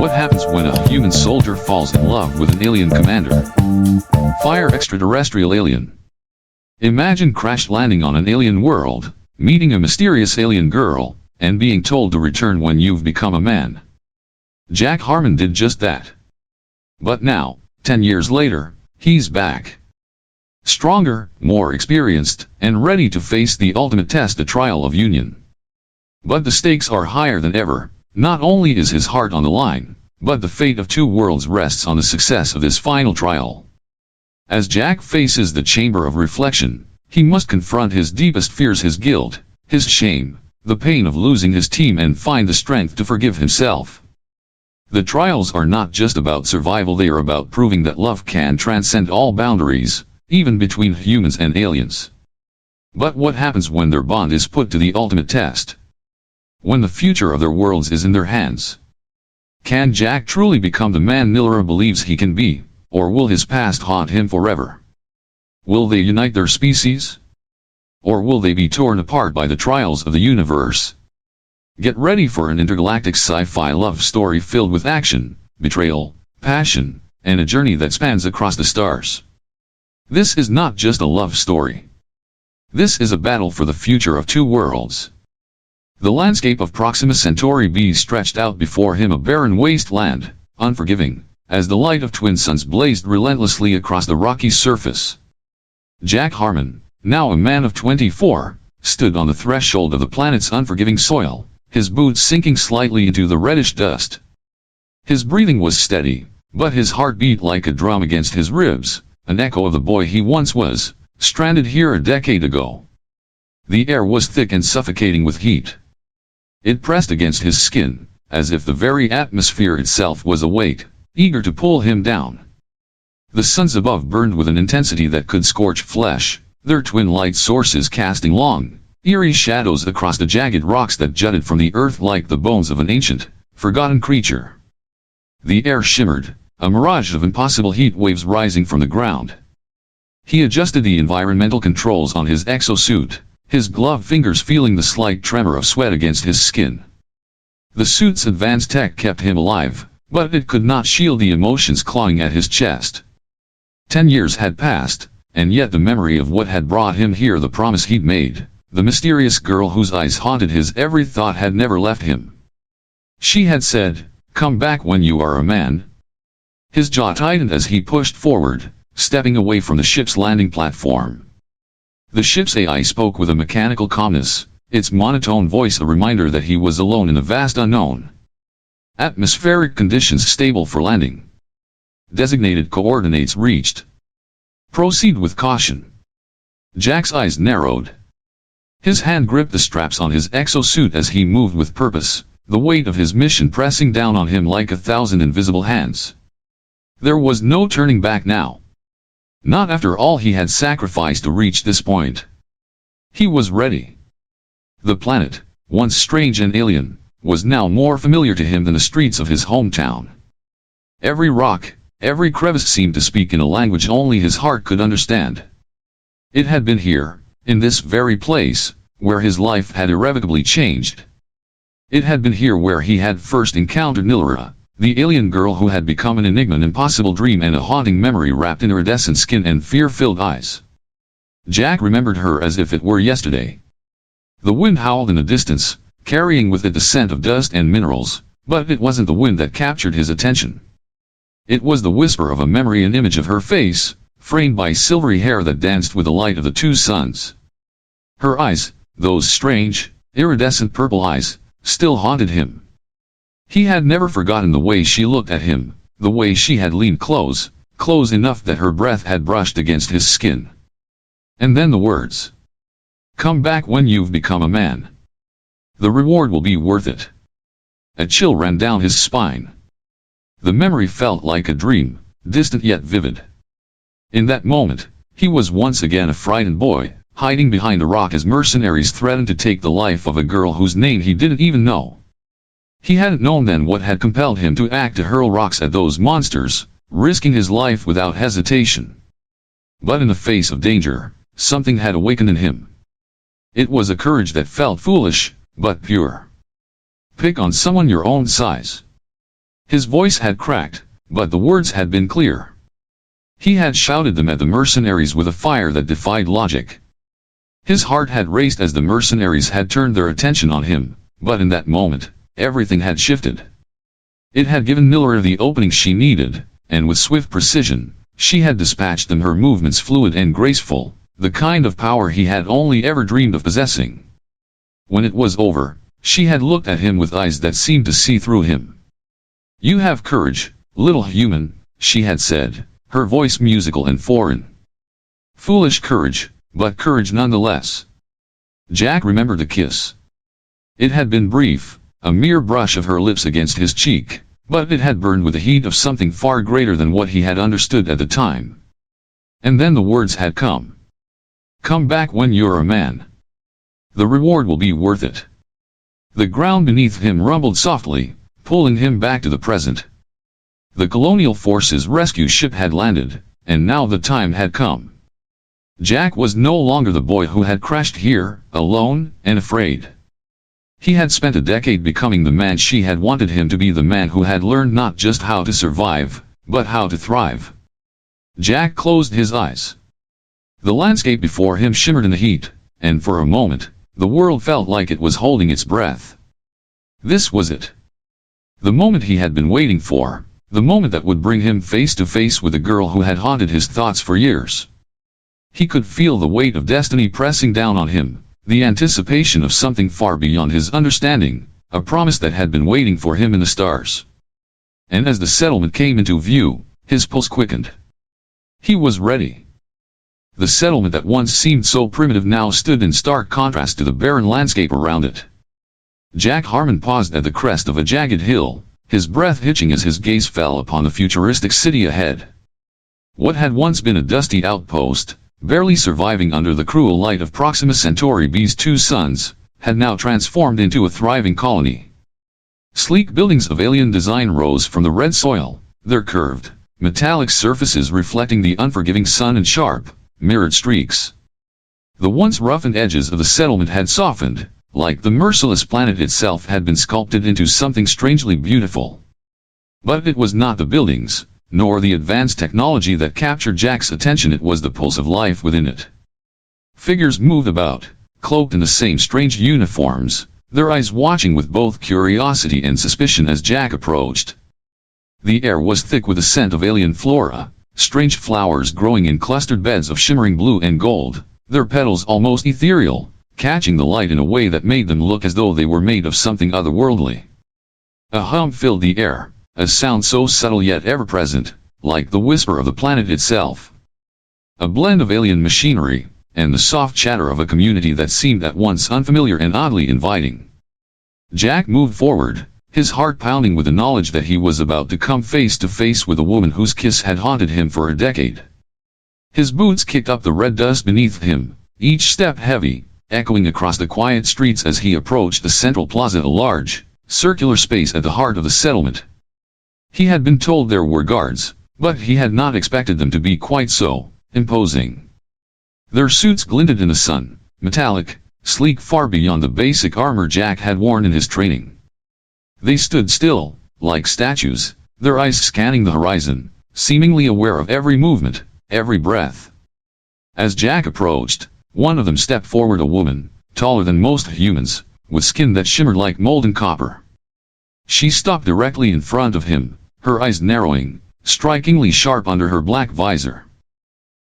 What happens when a human soldier falls in love with an alien commander? Fire extraterrestrial alien. Imagine crash landing on an alien world, meeting a mysterious alien girl, and being told to return when you've become a man. Jack Harmon did just that. But now, 10 years later, he's back. Stronger, more experienced, and ready to face the ultimate test, the trial of union. But the stakes are higher than ever. Not only is his heart on the line, but the fate of two worlds rests on the success of this final trial. As Jack faces the chamber of reflection, he must confront his deepest fears, his guilt, his shame, the pain of losing his team, and find the strength to forgive himself. The trials are not just about survival, they are about proving that love can transcend all boundaries, even between humans and aliens. But what happens when their bond is put to the ultimate test? When the future of their worlds is in their hands? Can Jack truly become the man Nilara believes he can be, or will his past haunt him forever? Will they unite their species? Or will they be torn apart by the trials of the universe? Get ready for an intergalactic sci-fi love story filled with action, betrayal, passion, and a journey that spans across the stars. This is not just a love story. This is a battle for the future of two worlds. The landscape of Proxima Centauri B stretched out before him, a barren wasteland, unforgiving, as the light of twin suns blazed relentlessly across the rocky surface. Jack Harmon, now a man of 24, stood on the threshold of the planet's unforgiving soil, his boots sinking slightly into the reddish dust. His breathing was steady, but his heart beat like a drum against his ribs, an echo of the boy he once was, stranded here a decade ago. The air was thick and suffocating with heat. It pressed against his skin, as if the very atmosphere itself was awake, eager to pull him down. The suns above burned with an intensity that could scorch flesh, their twin light sources casting long, eerie shadows across the jagged rocks that jutted from the earth like the bones of an ancient, forgotten creature. The air shimmered, a mirage of impossible heat waves rising from the ground. He adjusted the environmental controls on his exosuit, his gloved fingers feeling the slight tremor of sweat against his skin. The suit's advanced tech kept him alive, but it could not shield the emotions clawing at his chest. 10 years had passed, and yet the memory of what had brought him here, the promise he'd made, the mysterious girl whose eyes haunted his every thought, had never left him. She had said, "Come back when you are a man." His jaw tightened as he pushed forward, stepping away from the ship's landing platform. The ship's AI spoke with a mechanical calmness, its monotone voice a reminder that he was alone in a vast unknown. Atmospheric conditions stable for landing. Designated coordinates reached. Proceed with caution. Jack's eyes narrowed. His hand gripped the straps on his exosuit as he moved with purpose, the weight of his mission pressing down on him like 1,000 invisible hands. There was no turning back now. Not after all he had sacrificed to reach this point. He was ready. The planet, once strange and alien, was now more familiar to him than the streets of his hometown. Every rock, every crevice seemed to speak in a language only his heart could understand. It had been here, in this very place, where his life had irrevocably changed. It had been here where he had first encountered Nilara, the alien girl who had become an enigma, an impossible dream, and a haunting memory wrapped in iridescent skin and fear-filled eyes. Jack remembered her as if it were yesterday. The wind howled in the distance, carrying with it the scent of dust and minerals, but it wasn't the wind that captured his attention. It was the whisper of a memory, an image of her face, framed by silvery hair that danced with the light of the two suns. Her eyes, those strange, iridescent purple eyes, still haunted him. He had never forgotten the way she looked at him, the way she had leaned close enough that her breath had brushed against his skin. And then the words. "Come back when you've become a man. The reward will be worth it." A chill ran down his spine. The memory felt like a dream, distant yet vivid. In that moment, he was once again a frightened boy, hiding behind a rock as mercenaries threatened to take the life of a girl whose name he didn't even know. He hadn't known then what had compelled him to act, to hurl rocks at those monsters, risking his life without hesitation. But in the face of danger, something had awakened in him. It was a courage that felt foolish, but pure. Pick on someone your own size. His voice had cracked, but the words had been clear. He had shouted them at the mercenaries with a fire that defied logic. His heart had raced as the mercenaries had turned their attention on him, but in that moment, everything had shifted. It had given Nilara the opening she needed, and with swift precision, she had dispatched them, her movements fluid and graceful, the kind of power he had only ever dreamed of possessing. When it was over, she had looked at him with eyes that seemed to see through him. "You have courage, little human," she had said, her voice musical and foreign. Foolish courage, but courage nonetheless. Jack remembered the kiss. It had been brief, a mere brush of her lips against his cheek, but it had burned with the heat of something far greater than what he had understood at the time. And then the words had come. "Come back when you're a man. The reward will be worth it." The ground beneath him rumbled softly, pulling him back to the present. The Colonial Forces rescue ship had landed, and now the time had come. Jack was no longer the boy who had crashed here, alone and afraid. He had spent a decade becoming the man she had wanted him to be, the man who had learned not just how to survive, but how to thrive. Jack closed his eyes. The landscape before him shimmered in the heat, and for a moment, the world felt like it was holding its breath. This was it. The moment he had been waiting for, the moment that would bring him face to face with the girl who had haunted his thoughts for years. He could feel the weight of destiny pressing down on him, the anticipation of something far beyond his understanding, a promise that had been waiting for him in the stars. And as the settlement came into view, his pulse quickened. He was ready. The settlement that once seemed so primitive now stood in stark contrast to the barren landscape around it. Jack Harmon paused at the crest of a jagged hill, his breath hitching as his gaze fell upon the futuristic city ahead. What had once been a dusty outpost, barely surviving under the cruel light of Proxima Centauri B's 2 suns, had now transformed into a thriving colony. Sleek buildings of alien design rose from the red soil, their curved, metallic surfaces reflecting the unforgiving sun in sharp, mirrored streaks. The once roughened edges of the settlement had softened, like the merciless planet itself had been sculpted into something strangely beautiful. But it was not the buildings, nor the advanced technology that captured Jack's attention, it was the pulse of life within it. Figures moved about, cloaked in the same strange uniforms, their eyes watching with both curiosity and suspicion as Jack approached. The air was thick with the scent of alien flora, strange flowers growing in clustered beds of shimmering blue and gold, their petals almost ethereal, catching the light in a way that made them look as though they were made of something otherworldly. A hum filled the air, a sound so subtle yet ever-present, like the whisper of the planet itself. A blend of alien machinery, and the soft chatter of a community that seemed at once unfamiliar and oddly inviting. Jack moved forward, his heart pounding with the knowledge that he was about to come face to face with a woman whose kiss had haunted him for a decade. His boots kicked up the red dust beneath him, each step heavy, echoing across the quiet streets as he approached the central plaza, a large, circular space at the heart of the settlement. He had been told there were guards, but he had not expected them to be quite so imposing. Their suits glinted in the sun, metallic, sleek, far beyond the basic armor Jack had worn in his training. They stood still, like statues, their eyes scanning the horizon, seemingly aware of every movement, every breath. As Jack approached, one of them stepped forward, a woman, taller than most humans, with skin that shimmered like molten copper. She stopped directly in front of him, her eyes narrowing, strikingly sharp under her black visor.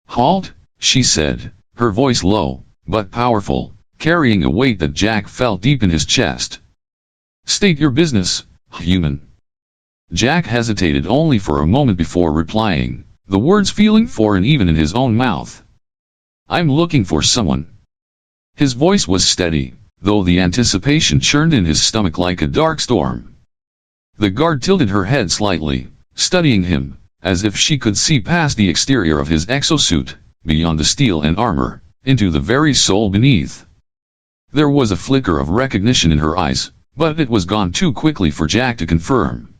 "Halt," she said, her voice low, but powerful, carrying a weight that Jack felt deep in his chest. "State your business, human." Jack hesitated only for a moment before replying, the words feeling foreign even in his own mouth. "I'm looking for someone." His voice was steady, though the anticipation churned in his stomach like a dark storm. The guard tilted her head slightly, studying him, as if she could see past the exterior of his exosuit, beyond the steel and armor, into the very soul beneath. There was a flicker of recognition in her eyes, but it was gone too quickly for Jack to confirm.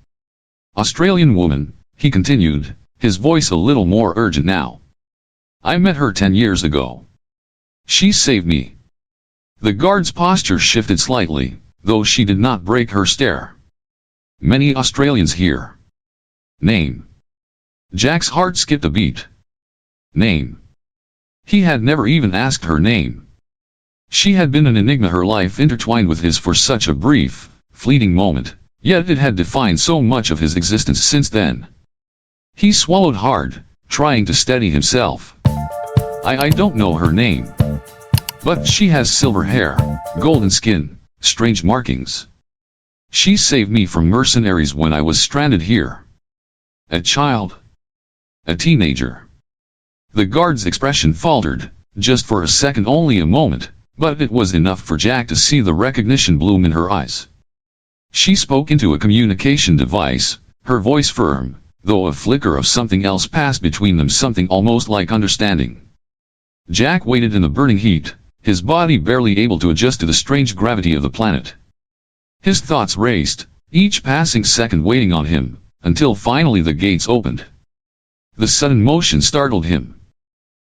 "Australian woman," he continued, his voice a little more urgent now. "I met her 10 years ago. She saved me." The guard's posture shifted slightly, though she did not break her stare. "Many Australians here." Name. Jack's heart skipped a beat. Name. He had never even asked her name. She had been an enigma, her life intertwined with his for such a brief, fleeting moment, yet it had defined so much of his existence since then. He swallowed hard, trying to steady himself. I don't know her name. But she has silver hair, golden skin, strange markings. She saved me from mercenaries when I was stranded here. A child. A teenager. The guard's expression faltered, just for a second, only a moment, but it was enough for Jack to see the recognition bloom in her eyes. She spoke into a communication device, her voice firm, though a flicker of something else passed between them, something almost like understanding. Jack waited in the burning heat, his body barely able to adjust to the strange gravity of the planet. His thoughts raced, each passing second weighing on him, until finally the gates opened. The sudden motion startled him.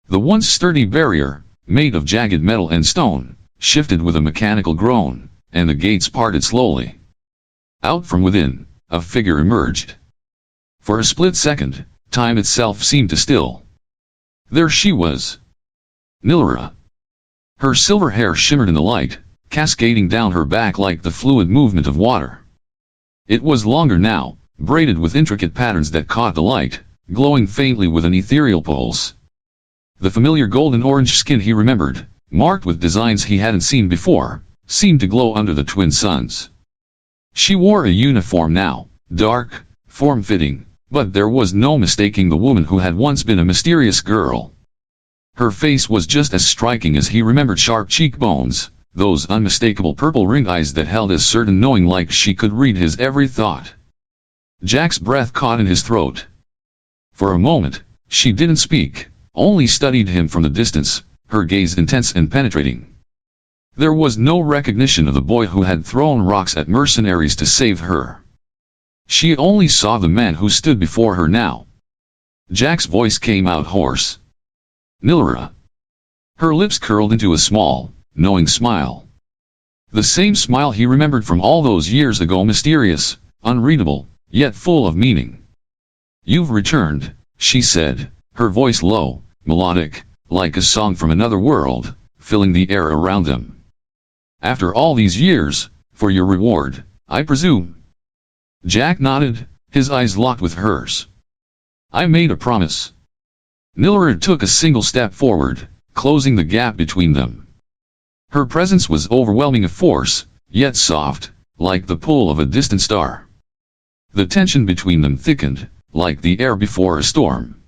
The once sturdy barrier, made of jagged metal and stone, shifted with a mechanical groan, and the gates parted slowly. Out from within, a figure emerged. For a split second, time itself seemed to still. There she was. Nilara. Her silver hair shimmered in the light, cascading down her back like the fluid movement of water. It was longer now, braided with intricate patterns that caught the light, glowing faintly with an ethereal pulse. The familiar golden-orange skin he remembered, marked with designs he hadn't seen before, seemed to glow under the twin suns. She wore a uniform now, dark, form-fitting, but there was no mistaking the woman who had once been a mysterious girl. Her face was just as striking as he remembered: sharp cheekbones, those unmistakable purple ring eyes that held a certain knowing, like she could read his every thought. Jack's breath caught in his throat. For a moment, she didn't speak, only studied him from the distance, her gaze intense and penetrating. There was no recognition of the boy who had thrown rocks at mercenaries to save her. She only saw the man who stood before her now. Jack's voice came out hoarse. Nilara. Her lips curled into a small, knowing smile. The same smile he remembered from all those years ago, mysterious, unreadable, yet full of meaning. You've returned, she said, her voice low, melodic, like a song from another world, filling the air around them. After all these years, for your reward, I presume. Jack nodded, his eyes locked with hers. I made a promise. Nilara took a single step forward, closing the gap between them. Her presence was overwhelming, a force, yet soft, like the pull of a distant star. The tension between them thickened, like the air before a storm.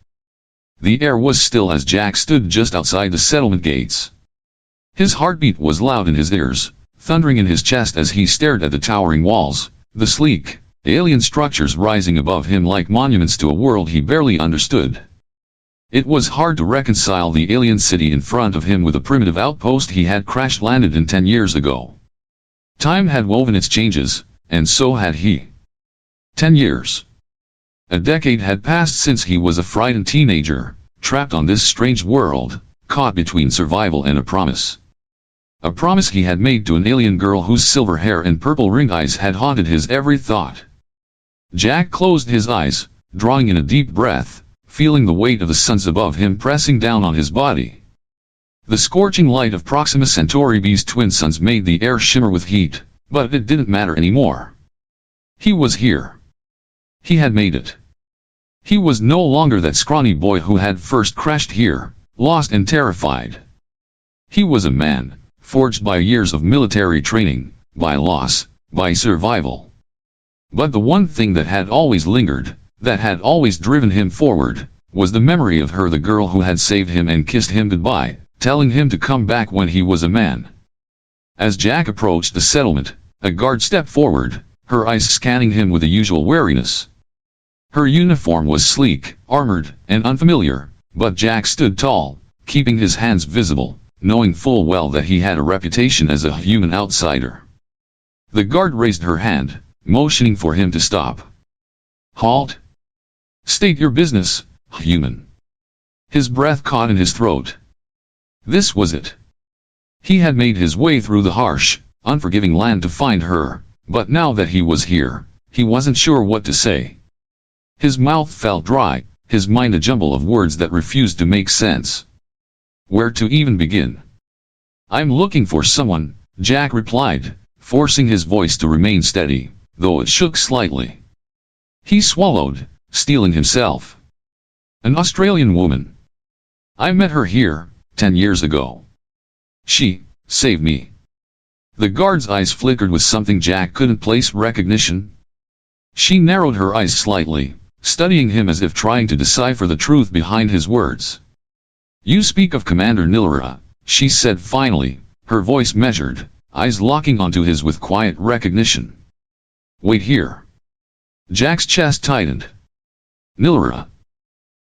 The air was still as Jack stood just outside the settlement gates. His heartbeat was loud in his ears, thundering in his chest as he stared at the towering walls, the sleek, alien structures rising above him like monuments to a world he barely understood. It was hard to reconcile the alien city in front of him with the primitive outpost he had crash-landed in 10 years ago. Time had woven its changes, and so had he. 10 years. A decade had passed since he was a frightened teenager, trapped on this strange world, caught between survival and a promise. A promise he had made to an alien girl whose silver hair and purple ring eyes had haunted his every thought. Jack closed his eyes, drawing in a deep breath, feeling the weight of the suns above him pressing down on his body. The scorching light of Proxima Centauri B's twin suns made the air shimmer with heat, but it didn't matter anymore. He was here. He had made it. He was no longer that scrawny boy who had first crashed here, lost and terrified. He was a man, forged by years of military training, by loss, by survival. But the one thing that had always lingered, that had always driven him forward, was the memory of her, the girl who had saved him and kissed him goodbye, telling him to come back when he was a man. As Jack approached the settlement, a guard stepped forward, her eyes scanning him with the usual wariness. Her uniform was sleek, armored, and unfamiliar, but Jack stood tall, keeping his hands visible, knowing full well that he had a reputation as a human outsider. The guard raised her hand, motioning for him to stop. Halt! State your business, human. His breath caught in his throat. This was it. He had made his way through the harsh, unforgiving land to find her, but now that he was here, he wasn't sure what to say. His mouth felt dry, his mind a jumble of words that refused to make sense. Where to even begin? I'm looking for someone, Jack replied, forcing his voice to remain steady, though it shook slightly. He swallowed, steeling himself. An Australian woman. I met her here, 10 years ago. She saved me. The guard's eyes flickered with something Jack couldn't place recognition. She narrowed her eyes slightly, studying him as if trying to decipher the truth behind his words. You speak of Commander Nilara, she said finally, her voice measured, eyes locking onto his with quiet recognition. Wait here. Jack's chest tightened. Nilara.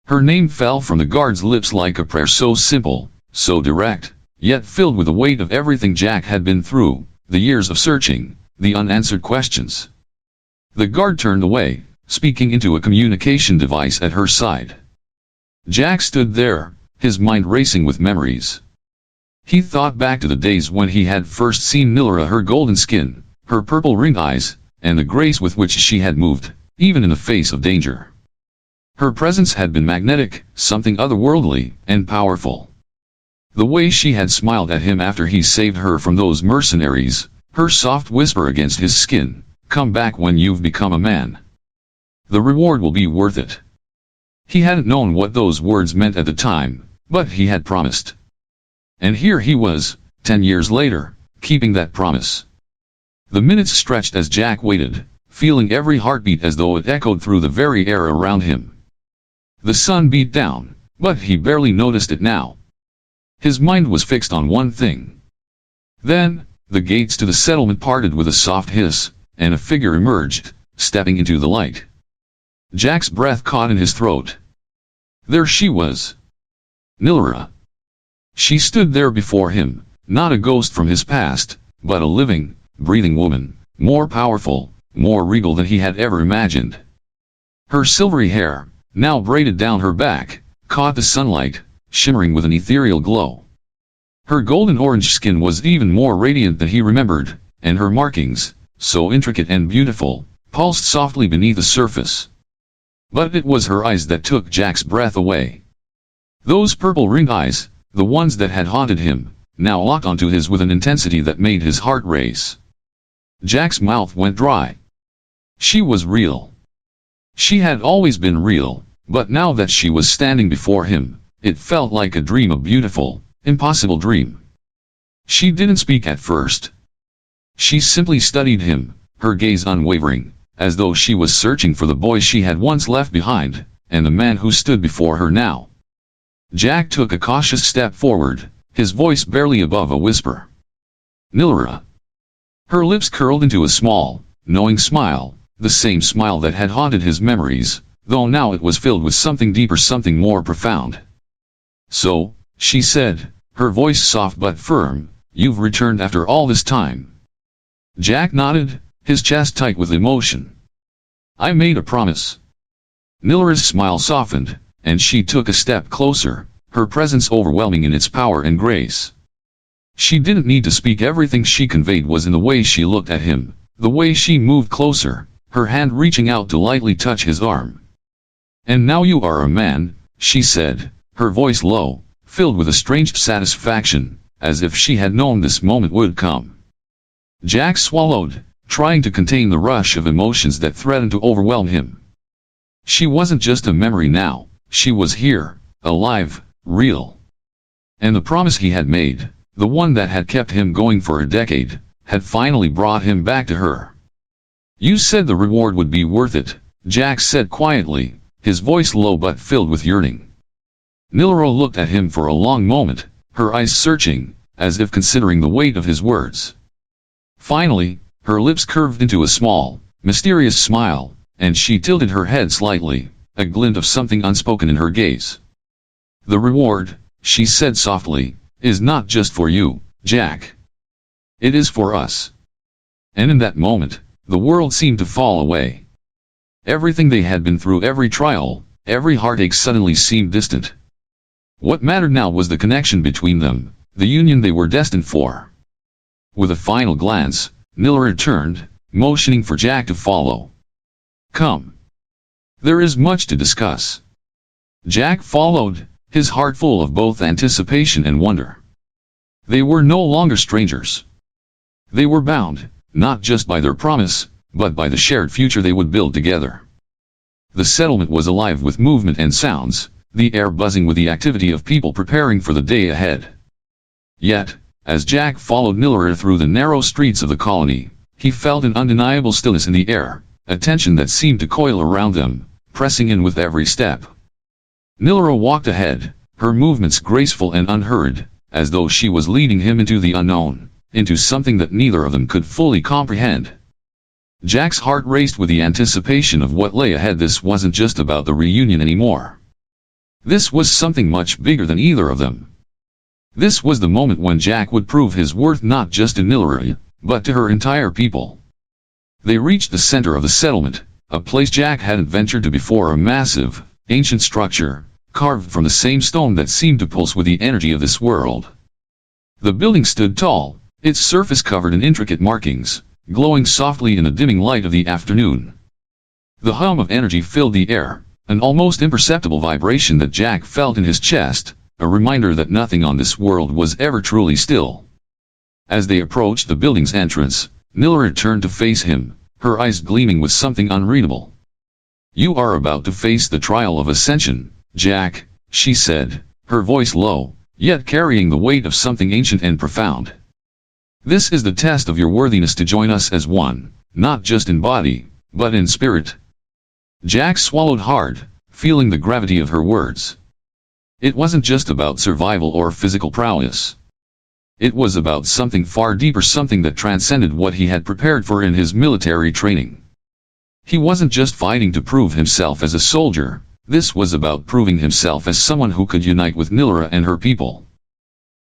Her name fell from the guard's lips like a prayer, so simple, so direct, yet filled with the weight of everything Jack had been through, the years of searching, the unanswered questions. The guard turned away, speaking into a communication device at her side. Jack stood there, his mind racing with memories. He thought back to the days when he had first seen Nilara, her golden skin, her purple ringed eyes, and the grace with which she had moved, even in the face of danger. Her presence had been magnetic, something otherworldly and powerful. The way she had smiled at him after he saved her from those mercenaries, her soft whisper against his skin, come back when you've become a man. The reward will be worth it. He hadn't known what those words meant at the time, but he had promised. And here he was, 10 years later, keeping that promise. The minutes stretched as Jack waited, feeling every heartbeat as though it echoed through the very air around him. The sun beat down, but he barely noticed it now. His mind was fixed on one thing. Then, the gates to the settlement parted with a soft hiss, and a figure emerged, stepping into the light. Jack's breath caught in his throat. There she was. Nilara. She stood there before him, not a ghost from his past, but a living, breathing woman, more powerful, more regal than he had ever imagined. Her silvery hair, now braided down her back, caught the sunlight, shimmering with an ethereal glow. Her golden-orange skin was even more radiant than he remembered, and her markings, so intricate and beautiful, pulsed softly beneath the surface. But it was her eyes that took Jack's breath away. Those purple-ringed eyes, the ones that had haunted him, now locked onto his with an intensity that made his heart race. Jack's mouth went dry. She was real. She had always been real, but now that she was standing before him, it felt like a dream, a beautiful, impossible dream. She didn't speak at first. She simply studied him, her gaze unwavering, as though she was searching for the boy she had once left behind, and the man who stood before her now. Jack took a cautious step forward, his voice barely above a whisper. Nilara. Her lips curled into a small, knowing smile, the same smile that had haunted his memories, though now it was filled with something deeper, something more profound. So, she said, her voice soft but firm, you've returned after all this time. Jack nodded, his chest tight with emotion. I made a promise. Nilara's smile softened, and she took a step closer, her presence overwhelming in its power and grace. She didn't need to speak, everything she conveyed was in the way she looked at him, the way she moved closer, her hand reaching out to lightly touch his arm. And now you are a man, she said, her voice low, filled with a strange satisfaction, as if she had known this moment would come. Jack swallowed, trying to contain the rush of emotions that threatened to overwhelm him. She wasn't just a memory now, she was here, alive, real. And the promise he had made, the one that had kept him going for a decade, had finally brought him back to her. You said the reward would be worth it, Jack said quietly, his voice low but filled with yearning. Nilara looked at him for a long moment, her eyes searching, as if considering the weight of his words. Finally, her lips curved into a small, mysterious smile, and she tilted her head slightly, a glint of something unspoken in her gaze. The reward, she said softly, is not just for you, Jack. It is for us. And in that moment, the world seemed to fall away. Everything they had been through, every trial, every heartache suddenly seemed distant. What mattered now was the connection between them, the union they were destined for. With a final glance, Nilara turned, motioning for Jack to follow. Come. There is much to discuss. Jack followed, his heart full of both anticipation and wonder. They were no longer strangers. They were bound, not just by their promise, but by the shared future they would build together. The settlement was alive with movement and sounds, the air buzzing with the activity of people preparing for the day ahead. Yet, as Jack followed Nilara through the narrow streets of the colony, he felt an undeniable stillness in the air, a tension that seemed to coil around them, pressing in with every step. Nilara walked ahead, her movements graceful and unhurried, as though she was leading him into the unknown, into something that neither of them could fully comprehend. Jack's heart raced with the anticipation of what lay ahead. This wasn't just about the reunion anymore. This was something much bigger than either of them. This was the moment when Jack would prove his worth not just to Nilara, but to her entire people. They reached the center of the settlement, a place Jack hadn't ventured to before, a massive, ancient structure, carved from the same stone that seemed to pulse with the energy of this world. The building stood tall, its surface covered in intricate markings, glowing softly in the dimming light of the afternoon. The hum of energy filled the air, an almost imperceptible vibration that Jack felt in his chest, a reminder that nothing on this world was ever truly still. As they approached the building's entrance, Nilara turned to face him, her eyes gleaming with something unreadable. "You are about to face the Trial of Ascension, Jack," she said, her voice low, yet carrying the weight of something ancient and profound. "This is the test of your worthiness to join us as one, not just in body, but in spirit." Jack swallowed hard, feeling the gravity of her words. It wasn't just about survival or physical prowess. It was about something far deeper, something that transcended what he had prepared for in his military training. He wasn't just fighting to prove himself as a soldier, this was about proving himself as someone who could unite with Nilara and her people.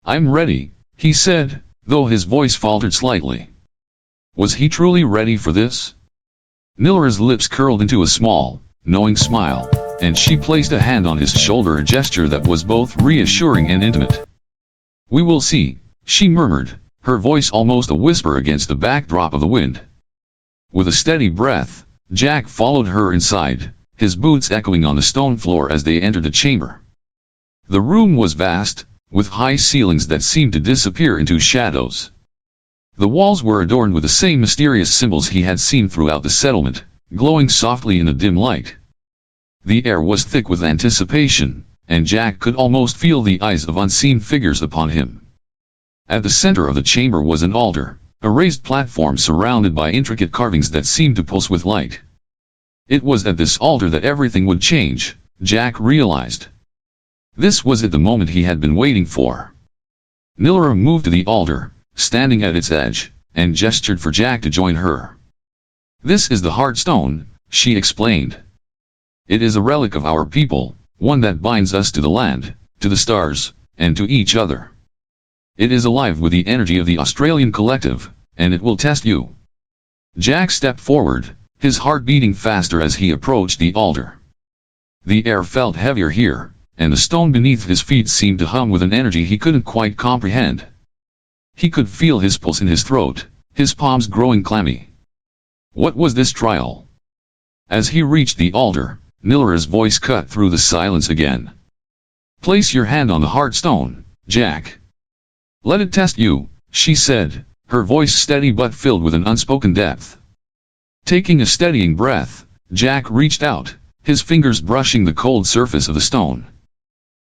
"I'm ready," he said, though his voice faltered slightly. Was he truly ready for this? Nilara's lips curled into a small, knowing smile, and she placed a hand on his shoulder, a gesture that was both reassuring and intimate. "We will see," she murmured, her voice almost a whisper against the backdrop of the wind. With a steady breath, Jack followed her inside, his boots echoing on the stone floor as they entered the chamber. The room was vast, with high ceilings that seemed to disappear into shadows. The walls were adorned with the same mysterious symbols he had seen throughout the settlement, glowing softly in the dim light. The air was thick with anticipation, and Jack could almost feel the eyes of unseen figures upon him. At the center of the chamber was an altar, a raised platform surrounded by intricate carvings that seemed to pulse with light. It was at this altar that everything would change, Jack realized. This was it, the moment he had been waiting for. Nilara moved to the altar, standing at its edge, and gestured for Jack to join her. "This is the heart stone," she explained. "It is a relic of our people, one that binds us to the land, to the stars, and to each other. It is alive with the energy of the Australian collective, and it will test you." Jack stepped forward, his heart beating faster as he approached the altar. The air felt heavier here, and the stone beneath his feet seemed to hum with an energy he couldn't quite comprehend. He could feel his pulse in his throat, his palms growing clammy. What was this trial? As he reached the altar, Nilara's voice cut through the silence again. "Place your hand on the heart stone, Jack. Let it test you," she said, her voice steady but filled with an unspoken depth. Taking a steadying breath, Jack reached out, his fingers brushing the cold surface of the stone.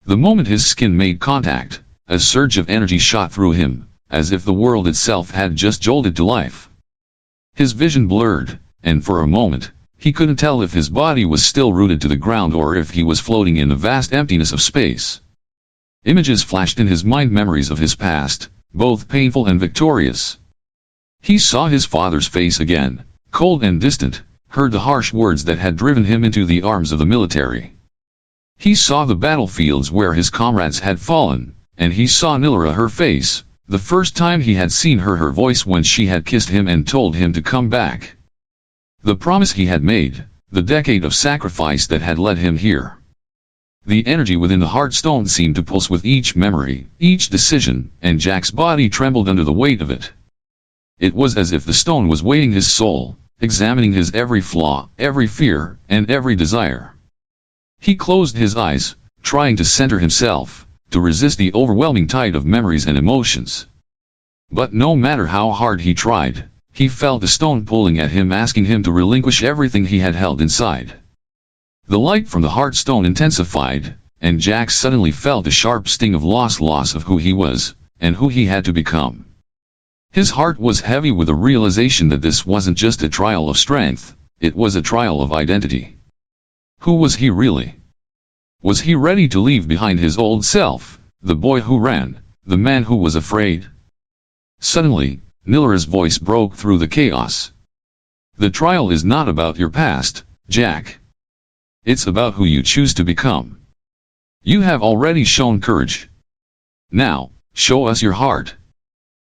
The moment his skin made contact, a surge of energy shot through him, as if the world itself had just jolted to life. His vision blurred, and for a moment, he couldn't tell if his body was still rooted to the ground or if he was floating in the vast emptiness of space. Images flashed in his mind, memories of his past, both painful and victorious. He saw his father's face again, cold and distant, heard the harsh words that had driven him into the arms of the military. He saw the battlefields where his comrades had fallen, and he saw Nilara, her face, the first time he had seen her, her voice when she had kissed him and told him to come back. The promise he had made, the decade of sacrifice that had led him here. The energy within the heart stone seemed to pulse with each memory, each decision, and Jack's body trembled under the weight of it. It was as if the stone was weighing his soul, examining his every flaw, every fear, and every desire. He closed his eyes, trying to center himself, to resist the overwhelming tide of memories and emotions. But no matter how hard he tried, he felt a stone pulling at him, asking him to relinquish everything he had held inside. The light from the heart stone intensified, and Jack suddenly felt a sharp sting of loss of who he was, and who he had to become. His heart was heavy with the realization that this wasn't just a trial of strength, it was a trial of identity. Who was he really? Was he ready to leave behind his old self, the boy who ran, the man who was afraid? Suddenly, Nilara's voice broke through the chaos. The trial is not about your past, Jack. It's about who you choose to become. You have already shown courage. Now, show us your heart.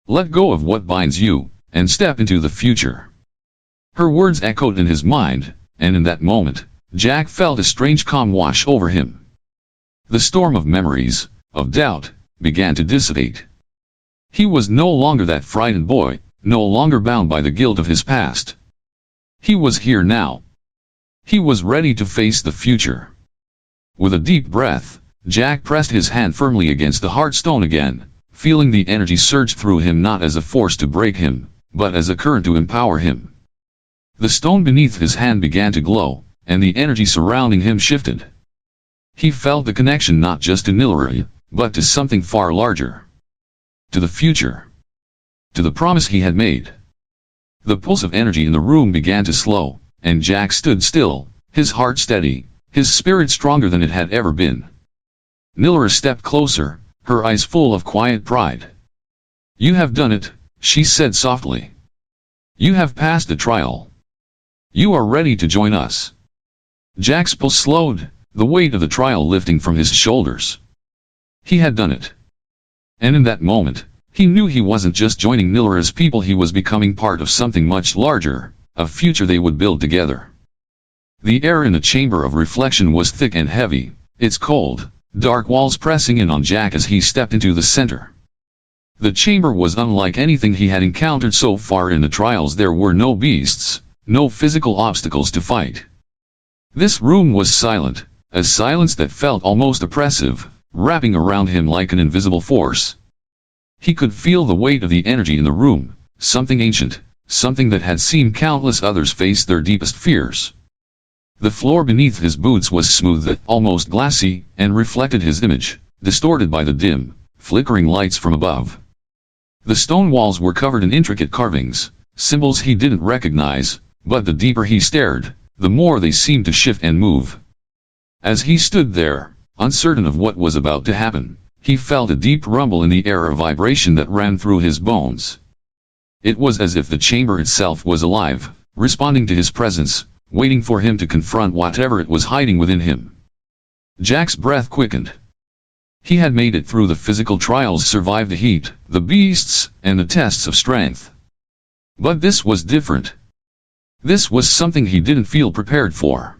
Let go of what binds you, and step into the future. Her words echoed in his mind, and in that moment, Jack felt a strange calm wash over him. The storm of memories, of doubt, began to dissipate. He was no longer that frightened boy, no longer bound by the guilt of his past. He was here now. He was ready to face the future. With a deep breath, Jack pressed his hand firmly against the heart stone again, feeling the energy surge through him not as a force to break him, but as a current to empower him. The stone beneath his hand began to glow, and the energy surrounding him shifted. He felt the connection not just to Nilara, but to something far larger. To the future. To the promise he had made. The pulse of energy in the room began to slow, and Jack stood still, his heart steady, his spirit stronger than it had ever been. Nilara stepped closer, her eyes full of quiet pride. "You have done it," she said softly. "You have passed the trial. You are ready to join us." Jack's pulse slowed, the weight of the trial lifting from his shoulders. He had done it. And in that moment, he knew he wasn't just joining Nilara's people, he was becoming part of something much larger, a future they would build together. The air in the chamber of reflection was thick and heavy, its cold, dark walls pressing in on Jack as he stepped into the center. The chamber was unlike anything he had encountered so far in the trials. There were no beasts, no physical obstacles to fight. This room was silent, a silence that felt almost oppressive, wrapping around him like an invisible force. He could feel the weight of the energy in the room, something ancient, something that had seen countless others face their deepest fears. The floor beneath his boots was smooth, almost glassy, and reflected his image, distorted by the dim, flickering lights from above. The stone walls were covered in intricate carvings, symbols he didn't recognize, but the deeper he stared, the more they seemed to shift and move. As he stood there, uncertain of what was about to happen, he felt a deep rumble in the air, a vibration that ran through his bones. It was as if the chamber itself was alive, responding to his presence, waiting for him to confront whatever it was hiding within him. Jack's breath quickened. He had made it through the physical trials, survived the heat, the beasts, and the tests of strength. But this was different. This was something he didn't feel prepared for.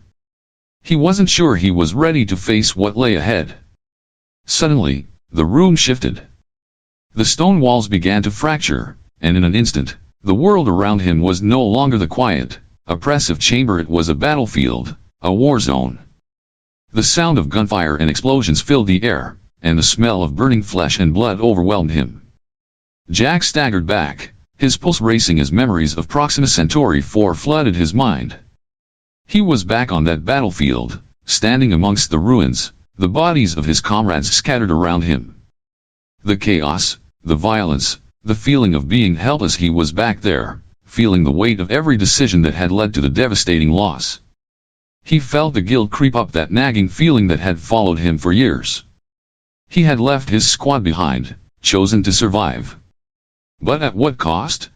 He wasn't sure he was ready to face what lay ahead. Suddenly, the room shifted. The stone walls began to fracture, and in an instant, the world around him was no longer the quiet, oppressive chamber. It was a battlefield, a war zone. The sound of gunfire and explosions filled the air, and the smell of burning flesh and blood overwhelmed him. Jack staggered back, his pulse racing as memories of Proxima Centauri B flooded his mind. He was back on that battlefield, standing amongst the ruins, the bodies of his comrades scattered around him. The chaos, the violence, the feeling of being helpless. He was back there, feeling the weight of every decision that had led to the devastating loss. He felt the guilt creep up, that nagging feeling that had followed him for years. He had left his squad behind, chosen to survive. But at what cost?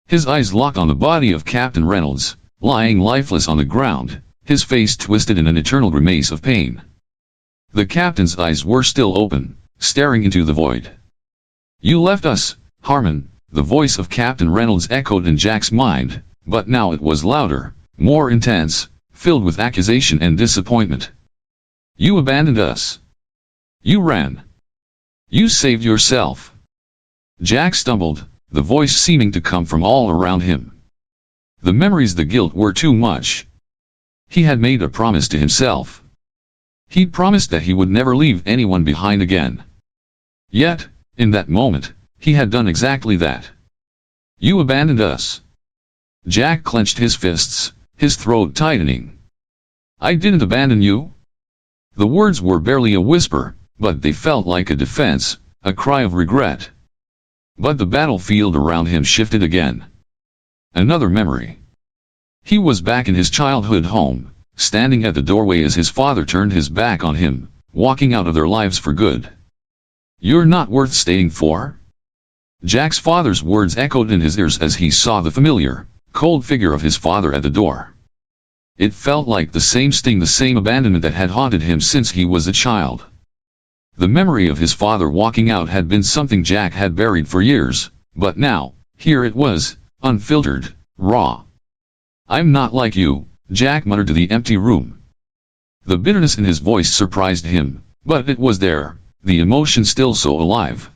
His eyes locked on the body of Captain Reynolds, lying lifeless on the ground, his face twisted in an eternal grimace of pain. The captain's eyes were still open, staring into the void. "You left us, Harmon," the voice of Captain Reynolds echoed in Jack's mind, but now it was louder, more intense, filled with accusation and disappointment. "You abandoned us. You ran. You saved yourself." Jack stumbled, the voice seeming to come from all around him. The memories, the guilt were too much. He had made a promise to himself. He'd promised that he would never leave anyone behind again. Yet, in that moment, he had done exactly that. You abandoned us. Jack clenched his fists, his throat tightening. I didn't abandon you. The words were barely a whisper, but they felt like a defense, a cry of regret. But the battlefield around him shifted again. Another memory. He was back in his childhood home, standing at the doorway as his father turned his back on him, walking out of their lives for good. You're not worth staying for? Jack's father's words echoed in his ears as he saw the familiar, cold figure of his father at the door. It felt like the same sting, the same abandonment that had haunted him since he was a child. The memory of his father walking out had been something Jack had buried for years, but now, here it was, unfiltered, raw. I'm not like you, Jack muttered to the empty room. The bitterness in his voice surprised him, but it was there, the emotion still so alive.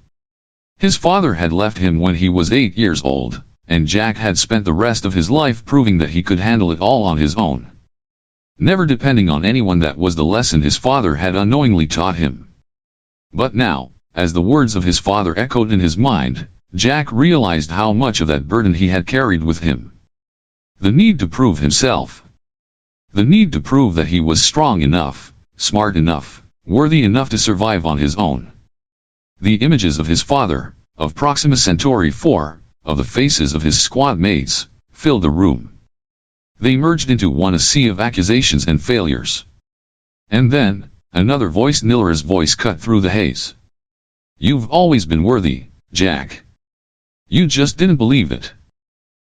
His father had left him when he was 8 years old, and Jack had spent the rest of his life proving that he could handle it all on his own. Never depending on anyone. That was the lesson his father had unknowingly taught him. But now, as the words of his father echoed in his mind, Jack realized how much of that burden he had carried with him. The need to prove himself. The need to prove that he was strong enough, smart enough, worthy enough to survive on his own. The images of his father, of Proxima Centauri B, of the faces of his squad mates, filled the room. They merged into one, a sea of accusations and failures. And then, another voice, Nilara's voice, cut through the haze. You've always been worthy, Jack. You just didn't believe it.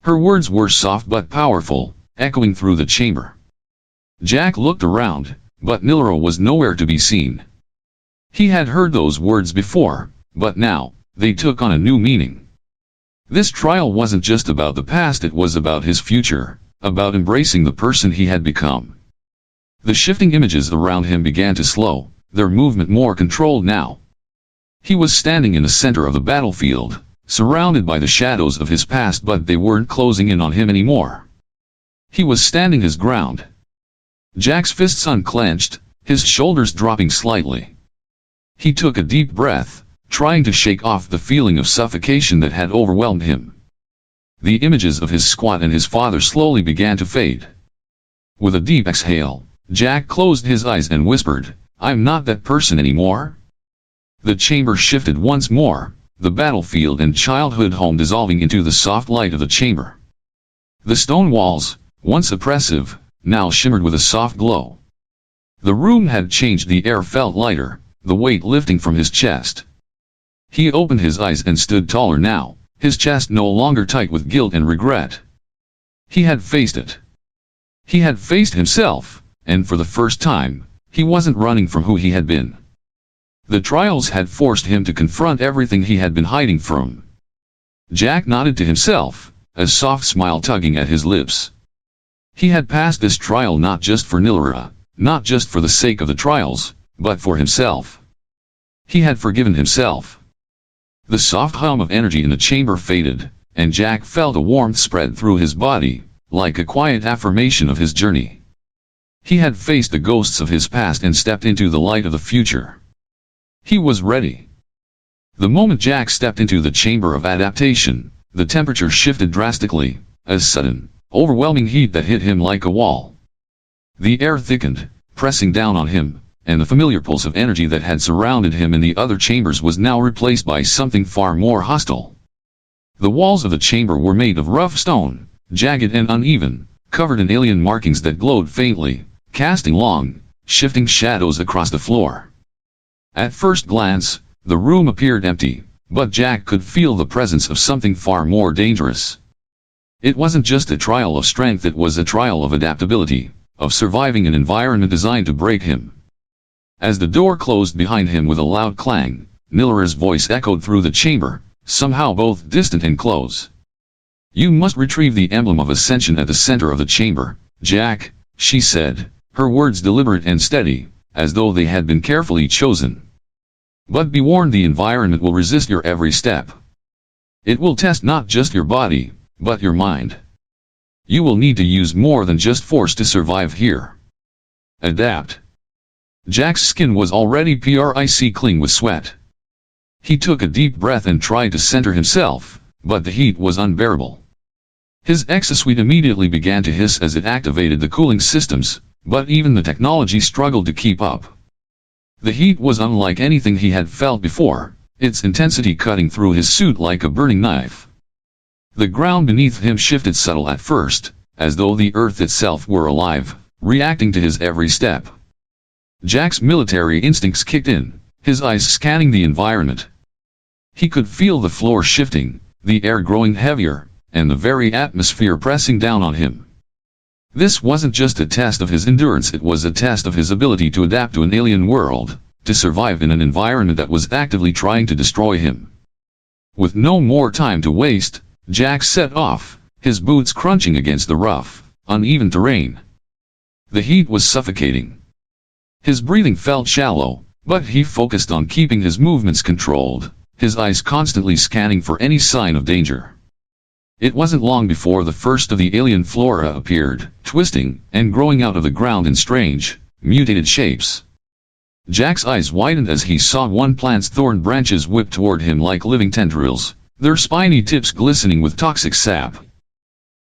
Her words were soft but powerful, echoing through the chamber. Jack looked around, but Nilara was nowhere to be seen. He had heard those words before, but now, they took on a new meaning. This trial wasn't just about the past, it was about his future, about embracing the person he had become. The shifting images around him began to slow, their movement more controlled now. He was standing in the center of the battlefield, surrounded by the shadows of his past, but they weren't closing in on him anymore. He was standing his ground. Jack's fists unclenched, his shoulders dropping slightly. He took a deep breath, trying to shake off the feeling of suffocation that had overwhelmed him. The images of his squad and his father slowly began to fade. With a deep exhale, Jack closed his eyes and whispered, I'm not that person anymore. The chamber shifted once more, the battlefield and childhood home dissolving into the soft light of the chamber. The stone walls, once oppressive, now shimmered with a soft glow. The room had changed, the air felt lighter, the weight lifting from his chest. He opened his eyes and stood taller now, his chest no longer tight with guilt and regret. He had faced it. He had faced himself, and for the first time, he wasn't running from who he had been. The trials had forced him to confront everything he had been hiding from. Jack nodded to himself, a soft smile tugging at his lips. He had passed this trial not just for Nilara, not just for the sake of the trials, but for himself. He had forgiven himself. The soft hum of energy in the chamber faded, and Jack felt a warmth spread through his body, like a quiet affirmation of his journey. He had faced the ghosts of his past and stepped into the light of the future. He was ready. The moment Jack stepped into the chamber of adaptation, the temperature shifted drastically, a sudden, overwhelming heat that hit him like a wall. The air thickened, pressing down on him, and the familiar pulse of energy that had surrounded him in the other chambers was now replaced by something far more hostile. The walls of the chamber were made of rough stone, jagged and uneven, covered in alien markings that glowed faintly, casting long, shifting shadows across the floor. At first glance, the room appeared empty, but Jack could feel the presence of something far more dangerous. It wasn't just a trial of strength, it was a trial of adaptability, of surviving an environment designed to break him. As the door closed behind him with a loud clang, Nilara's voice echoed through the chamber, somehow both distant and close. You must retrieve the emblem of ascension at the center of the chamber, Jack, she said, her words deliberate and steady, as though they had been carefully chosen. But be warned, the environment will resist your every step. It will test not just your body, but your mind. you will need to use more than just force to survive here. Adapt. Jack's skin was already cling with sweat. He took a deep breath and tried to center himself, but the heat was unbearable. His exosuit immediately began to hiss as it activated the cooling systems, but even the technology struggled to keep up. The heat was unlike anything he had felt before, its intensity cutting through his suit like a burning knife. The ground beneath him shifted subtle at first, as though the earth itself were alive, reacting to his every step. Jack's military instincts kicked in, his eyes scanning the environment. He could feel the floor shifting, the air growing heavier, and the very atmosphere pressing down on him. This wasn't just a test of his endurance, it was a test of his ability to adapt to an alien world, to survive in an environment that was actively trying to destroy him. With no more time to waste, Jack set off, his boots crunching against the rough, uneven terrain. The heat was suffocating. His breathing felt shallow, but he focused on keeping his movements controlled, his eyes constantly scanning for any sign of danger. It wasn't long before the first of the alien flora appeared, twisting and growing out of the ground in strange, mutated shapes. Jack's eyes widened as he saw one plant's thorn branches whip toward him like living tendrils, their spiny tips glistening with toxic sap.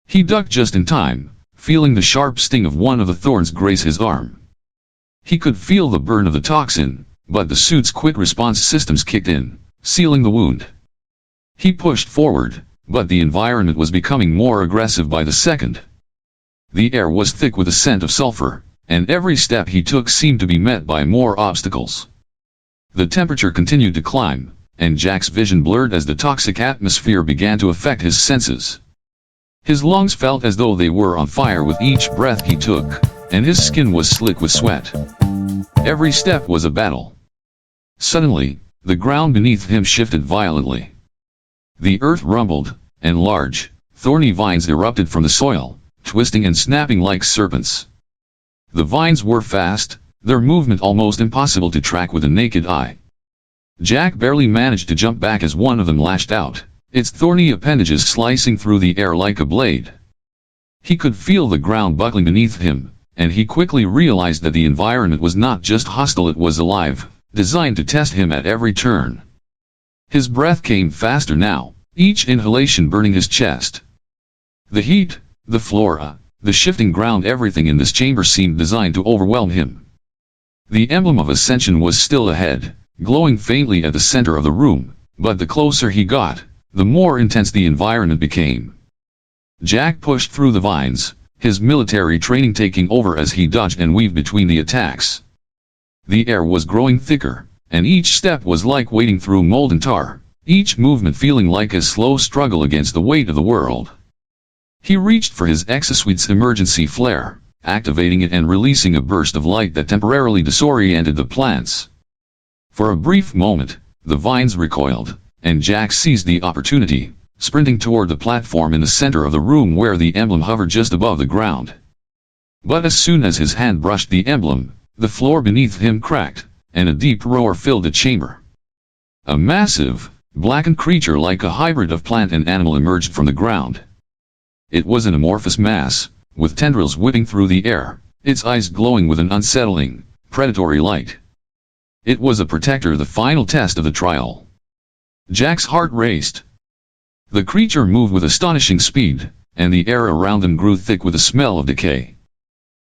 He ducked just in time, feeling the sharp sting of one of the thorns graze his arm. He could feel the burn of the toxin, but the suit's quick response systems kicked in, sealing the wound. He pushed forward, but the environment was becoming more aggressive by the second. The air was thick with a scent of sulfur, and every step he took seemed to be met by more obstacles. The temperature continued to climb, and Jack's vision blurred as the toxic atmosphere began to affect his senses. His lungs felt as though they were on fire with each breath he took, and his skin was slick with sweat. Every step was a battle. Suddenly, the ground beneath him shifted violently. The earth rumbled, and large, thorny vines erupted from the soil, twisting and snapping like serpents. The vines were fast, their movement almost impossible to track with the naked eye. Jack barely managed to jump back as one of them lashed out, its thorny appendages slicing through the air like a blade. He could feel the ground buckling beneath him, and he quickly realized that the environment was not just hostile, it was alive, designed to test him at every turn. His breath came faster now, each inhalation burning his chest. The heat, the flora, the shifting ground, everything in this chamber seemed designed to overwhelm him. The emblem of Ascension was still ahead, glowing faintly at the center of the room, but the closer he got, the more intense the environment became. Jack pushed through the vines, his military training taking over as he dodged and weaved between the attacks. The air was growing thicker, and each step was like wading through molten tar, each movement feeling like a slow struggle against the weight of the world. He reached for his exosuit's emergency flare, activating it and releasing a burst of light that temporarily disoriented the plants. For a brief moment, the vines recoiled, and Jack seized the opportunity, sprinting toward the platform in the center of the room where the emblem hovered just above the ground. But as soon as his hand brushed the emblem, the floor beneath him cracked, and a deep roar filled the chamber. A massive, blackened creature like a hybrid of plant and animal emerged from the ground. It was an amorphous mass, with tendrils whipping through the air, its eyes glowing with an unsettling, predatory light. It was a protector, the final test of the trial. Jack's heart raced. The creature moved with astonishing speed, and the air around him grew thick with the smell of decay.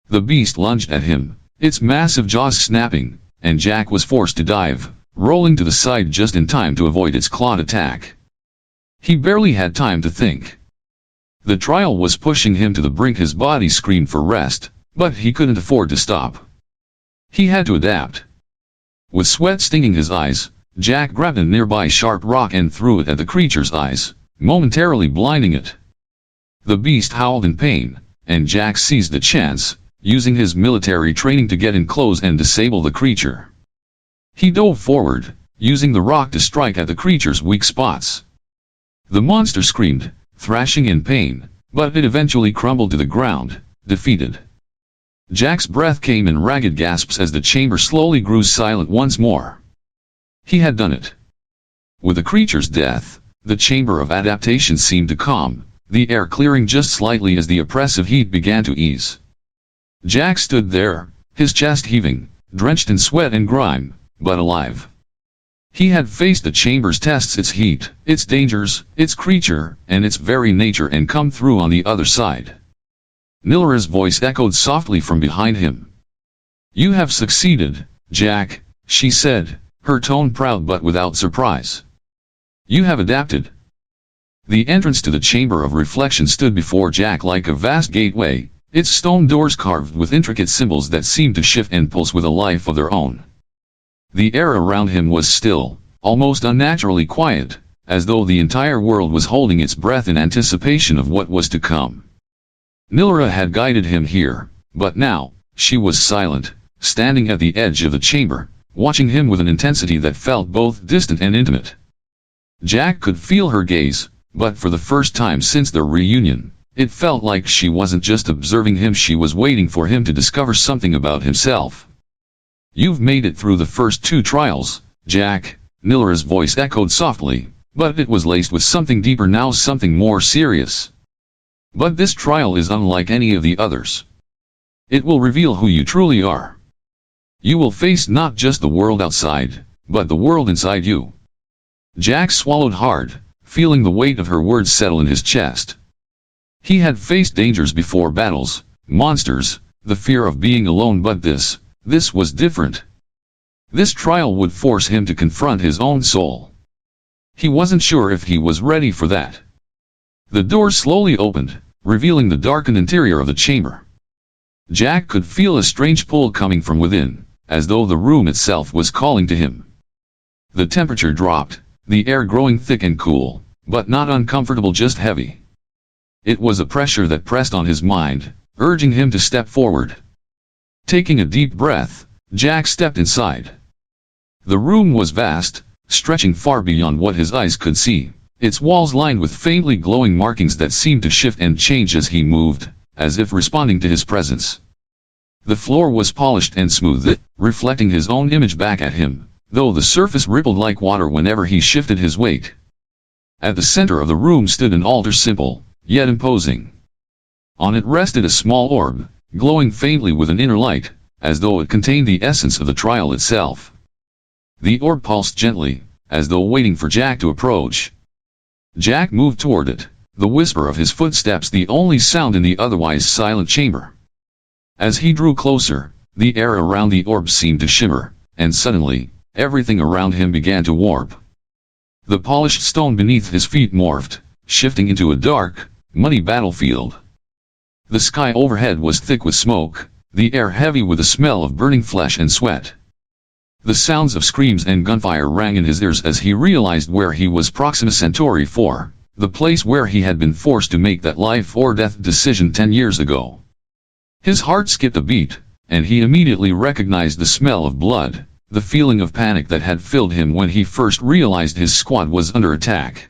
The beast lunged at him, its massive jaws snapping, and Jack was forced to dive, rolling to the side just in time to avoid its clawed attack. He barely had time to think. The trial was pushing him to the brink, his body screamed for rest, but he couldn't afford to stop. He had to adapt. With sweat stinging his eyes, Jack grabbed a nearby sharp rock and threw it at the creature's eyes, momentarily blinding it. The beast howled in pain, and Jack seized the chance, using his military training to get in close and disable the creature. He dove forward, using the rock to strike at the creature's weak spots. The monster screamed, thrashing in pain, but it eventually crumbled to the ground, defeated. Jack's breath came in ragged gasps as the chamber slowly grew silent once more. He had done it. With the creature's death, the chamber of adaptation seemed to calm, the air clearing just slightly as the oppressive heat began to ease. Jack stood there, his chest heaving, drenched in sweat and grime, but alive. He had faced the chamber's tests, its heat, its dangers, its creature, and its very nature, and come through on the other side. Nilara's voice echoed softly from behind him. "You have succeeded, Jack," she said, her tone proud but without surprise. "You have adapted." The entrance to the Chamber of Reflection stood before Jack like a vast gateway, its stone doors carved with intricate symbols that seemed to shift and pulse with a life of their own. The air around him was still, almost unnaturally quiet, as though the entire world was holding its breath in anticipation of what was to come. Nilara had guided him here, but now, she was silent, standing at the edge of the chamber, watching him with an intensity that felt both distant and intimate. Jack could feel her gaze, but for the first time since their reunion, it felt like she wasn't just observing him, she was waiting for him to discover something about himself. "You've made it through the first 2 trials, Jack," Nilara's voice echoed softly, but it was laced with something deeper now, something more serious. "But this trial is unlike any of the others. It will reveal who you truly are. You will face not just the world outside, but the world inside you." Jack swallowed hard, feeling the weight of her words settle in his chest. He had faced dangers before, battles, monsters, the fear of being alone, but this was different. This trial would force him to confront his own soul. He wasn't sure if he was ready for that. The door slowly opened, revealing the darkened interior of the chamber. Jack could feel a strange pull coming from within, as though the room itself was calling to him. The temperature dropped, the air growing thick and cool, but not uncomfortable, just heavy. It was a pressure that pressed on his mind, urging him to step forward. Taking a deep breath, Jack stepped inside. The room was vast, stretching far beyond what his eyes could see, its walls lined with faintly glowing markings that seemed to shift and change as he moved, as if responding to his presence. The floor was polished and smooth, reflecting his own image back at him, though the surface rippled like water whenever he shifted his weight. At the center of the room stood an altar, simple, yet imposing. On it rested a small orb, glowing faintly with an inner light, as though it contained the essence of the trial itself. The orb pulsed gently, as though waiting for Jack to approach. Jack moved toward it, the whisper of his footsteps the only sound in the otherwise silent chamber. As he drew closer, the air around the orb seemed to shimmer, and suddenly, everything around him began to warp. The polished stone beneath his feet morphed, shifting into a dark, muddy battlefield. The sky overhead was thick with smoke, the air heavy with the smell of burning flesh and sweat. The sounds of screams and gunfire rang in his ears as he realized where he was: Proxima Centauri 4, the place where he had been forced to make that life-or-death decision 10 years ago. His heart skipped a beat, and he immediately recognized the smell of blood, the feeling of panic that had filled him when he first realized his squad was under attack.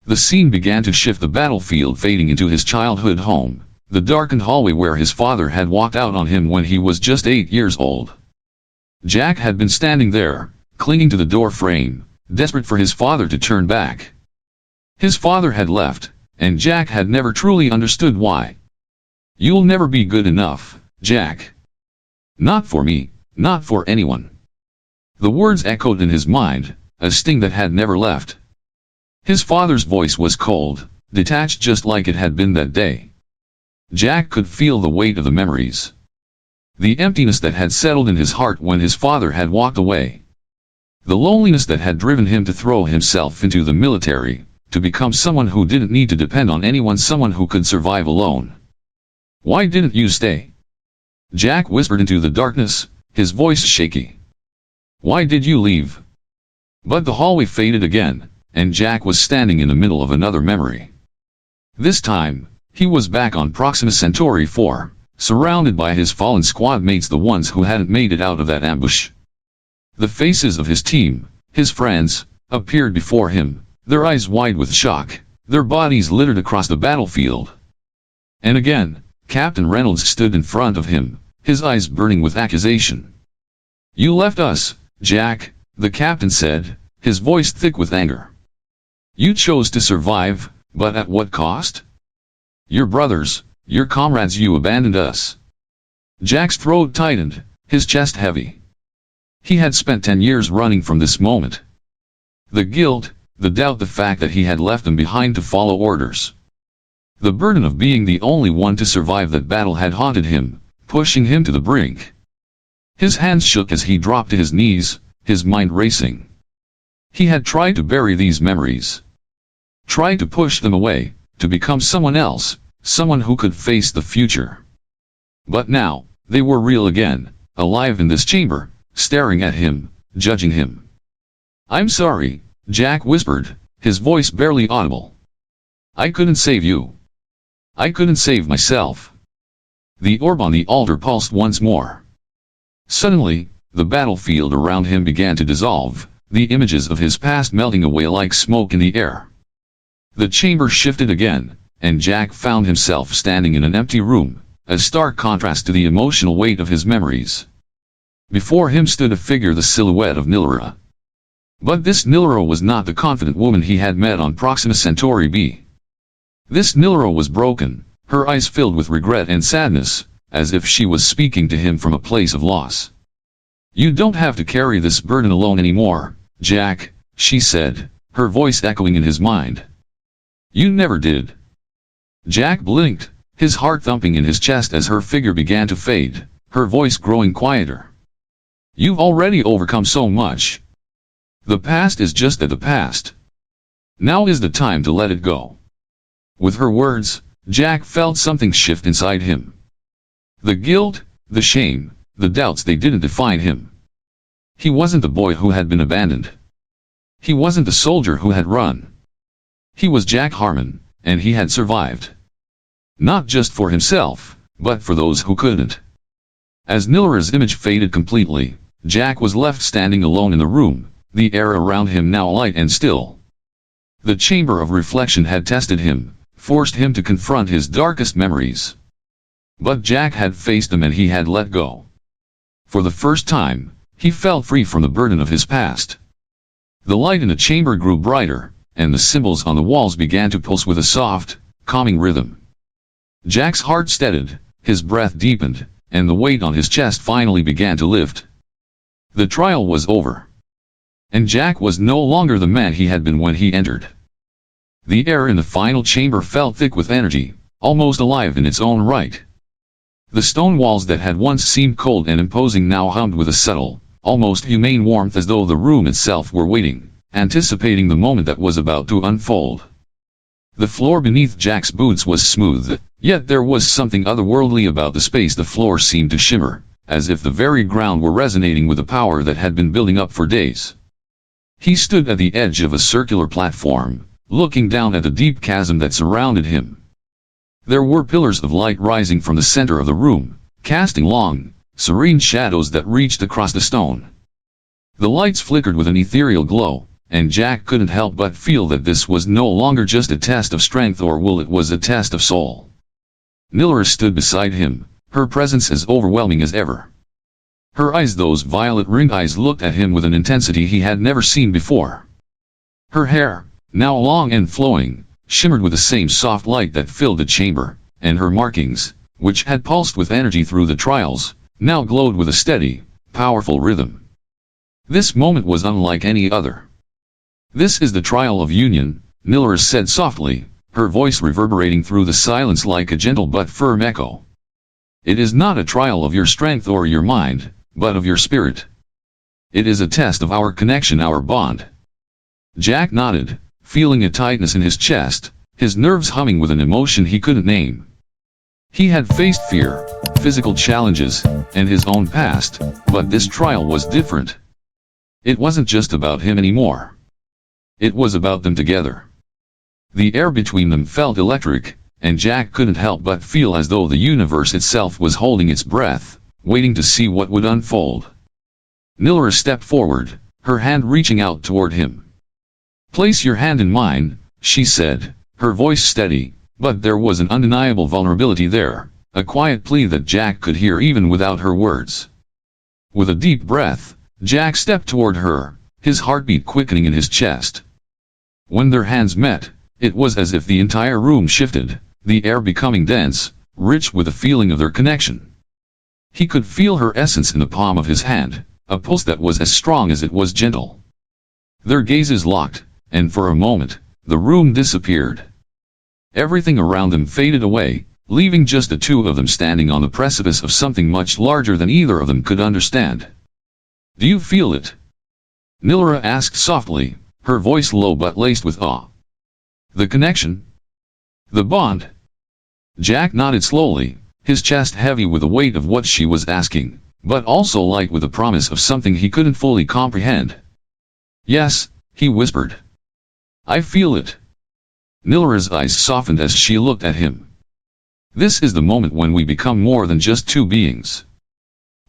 The scene began to shift, the battlefield fading into his childhood home, the darkened hallway where his father had walked out on him when he was just 8 years old. Jack had been standing there, clinging to the door frame, desperate for his father to turn back. His father had left, and Jack had never truly understood why. "You'll never be good enough, Jack. Not for me, not for anyone." The words echoed in his mind, a sting that had never left. His father's voice was cold, detached, just like it had been that day. Jack could feel the weight of the memories. The emptiness that had settled in his heart when his father had walked away. The loneliness that had driven him to throw himself into the military, to become someone who didn't need to depend on anyone, someone who could survive alone. "Why didn't you stay?" Jack whispered into the darkness, his voice shaky. "Why did you leave?" But the hallway faded again, and Jack was standing in the middle of another memory. This time, he was back on Proxima Centauri 4, surrounded by his fallen squad mates, the ones who hadn't made it out of that ambush. The faces of his team, his friends, appeared before him, their eyes wide with shock, their bodies littered across the battlefield. And again, Captain Reynolds stood in front of him, his eyes burning with accusation. "You left us, Jack," the captain said, his voice thick with anger. "You chose to survive, but at what cost?" Your brothers, your comrades, you abandoned us. Jack's throat tightened, his chest heavy. He had spent 10 years running from this moment. The guilt, the doubt, the fact that he had left them behind to follow orders. The burden of being the only one to survive that battle had haunted him, pushing him to the brink. His hands shook as he dropped to his knees, his mind racing. He had tried to bury these memories. Tried to push them away, to become someone else, someone who could face the future. But now, they were real again, alive in this chamber, staring at him, judging him. I'm sorry, Jack whispered, his voice barely audible. I couldn't save you. I couldn't save myself. The orb on the altar pulsed once more. Suddenly, the battlefield around him began to dissolve, the images of his past melting away like smoke in the air. The chamber shifted again, and Jack found himself standing in an empty room, a stark contrast to the emotional weight of his memories. Before him stood a figure, the silhouette of Nilara. But this Nilara was not the confident woman he had met on Proxima Centauri B. This Nilara was broken, her eyes filled with regret and sadness, as if she was speaking to him from a place of loss. You don't have to carry this burden alone anymore, Jack, she said, her voice echoing in his mind. You never did. Jack blinked, his heart thumping in his chest as her figure began to fade, her voice growing quieter. You've already overcome so much. The past is just the past. Now is the time to let it go. With her words, Jack felt something shift inside him. The guilt, the shame, the doubts, they didn't define him. He wasn't the boy who had been abandoned. He wasn't the soldier who had run. He was Jack Harmon, and he had survived. Not just for himself, but for those who couldn't. As Nilara's image faded completely, Jack was left standing alone in the room, the air around him now light and still. The chamber of reflection had tested him, forced him to confront his darkest memories. But Jack had faced them and he had let go. For the first time, he felt free from the burden of his past. The light in the chamber grew brighter, and the symbols on the walls began to pulse with a soft, calming rhythm. Jack's heart steadied, his breath deepened, and the weight on his chest finally began to lift. The trial was over. And Jack was no longer the man he had been when he entered. The air in the final chamber felt thick with energy, almost alive in its own right. The stone walls that had once seemed cold and imposing now hummed with a subtle, almost humane warmth, as though the room itself were waiting, anticipating the moment that was about to unfold. The floor beneath Jack's boots was smooth, yet there was something otherworldly about the space. The floor seemed to shimmer, as if the very ground were resonating with a power that had been building up for days. He stood at the edge of a circular platform, looking down at the deep chasm that surrounded him. There were pillars of light rising from the center of the room, casting long, serene shadows that reached across the stone. The lights flickered with an ethereal glow, and Jack couldn't help but feel that this was no longer just a test of strength or will, it was a test of soul. Nilara stood beside him, her presence as overwhelming as ever. Her eyes, those violet ringed eyes, looked at him with an intensity he had never seen before. Her hair, now long and flowing, shimmered with the same soft light that filled the chamber, and her markings, which had pulsed with energy through the trials, now glowed with a steady, powerful rhythm. This moment was unlike any other. This is the trial of union, Nilara said softly, her voice reverberating through the silence like a gentle but firm echo. It is not a trial of your strength or your mind, but of your spirit. It is a test of our connection, our bond. Jack nodded, feeling a tightness in his chest, his nerves humming with an emotion he couldn't name. He had faced fear, physical challenges, and his own past, but this trial was different. It wasn't just about him anymore. It was about them together. The air between them felt electric, and Jack couldn't help but feel as though the universe itself was holding its breath, waiting to see what would unfold. Nilara stepped forward, her hand reaching out toward him. Place your hand in mine, she said, her voice steady, but there was an undeniable vulnerability there, a quiet plea that Jack could hear even without her words. With a deep breath, Jack stepped toward her, his heartbeat quickening in his chest. When their hands met, it was as if the entire room shifted, the air becoming dense, rich with the feeling of their connection. He could feel her essence in the palm of his hand, a pulse that was as strong as it was gentle. Their gazes locked, and for a moment, the room disappeared. Everything around them faded away, leaving just the two of them standing on the precipice of something much larger than either of them could understand. "Do you feel it?" Nilara asked softly, her voice low but laced with awe. "The connection? The bond?" Jack nodded slowly, his chest heavy with the weight of what she was asking, but also light with the promise of something he couldn't fully comprehend. "Yes," he whispered. "I feel it." Nilara's eyes softened as she looked at him. "This is the moment when we become more than just two beings.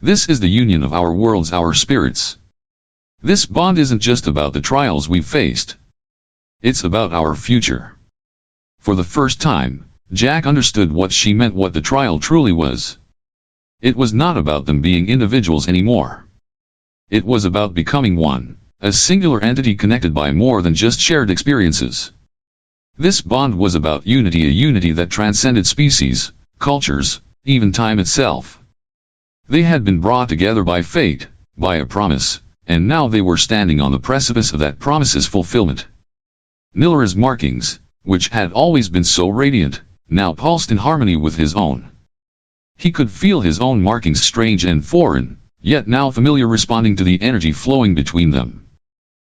This is the union of our worlds, our spirits. This bond isn't just about the trials we've faced. It's about our future." For the first time, Jack understood what she meant, what the trial truly was. It was not about them being individuals anymore. It was about becoming one, a singular entity connected by more than just shared experiences. This bond was about unity, a unity that transcended species, cultures, even time itself. They had been brought together by fate, by a promise, and now they were standing on the precipice of that promise's fulfillment. Nilara's markings, which had always been so radiant, now pulsed in harmony with his own. He could feel his own markings strange and foreign, yet now familiar, responding to the energy flowing between them.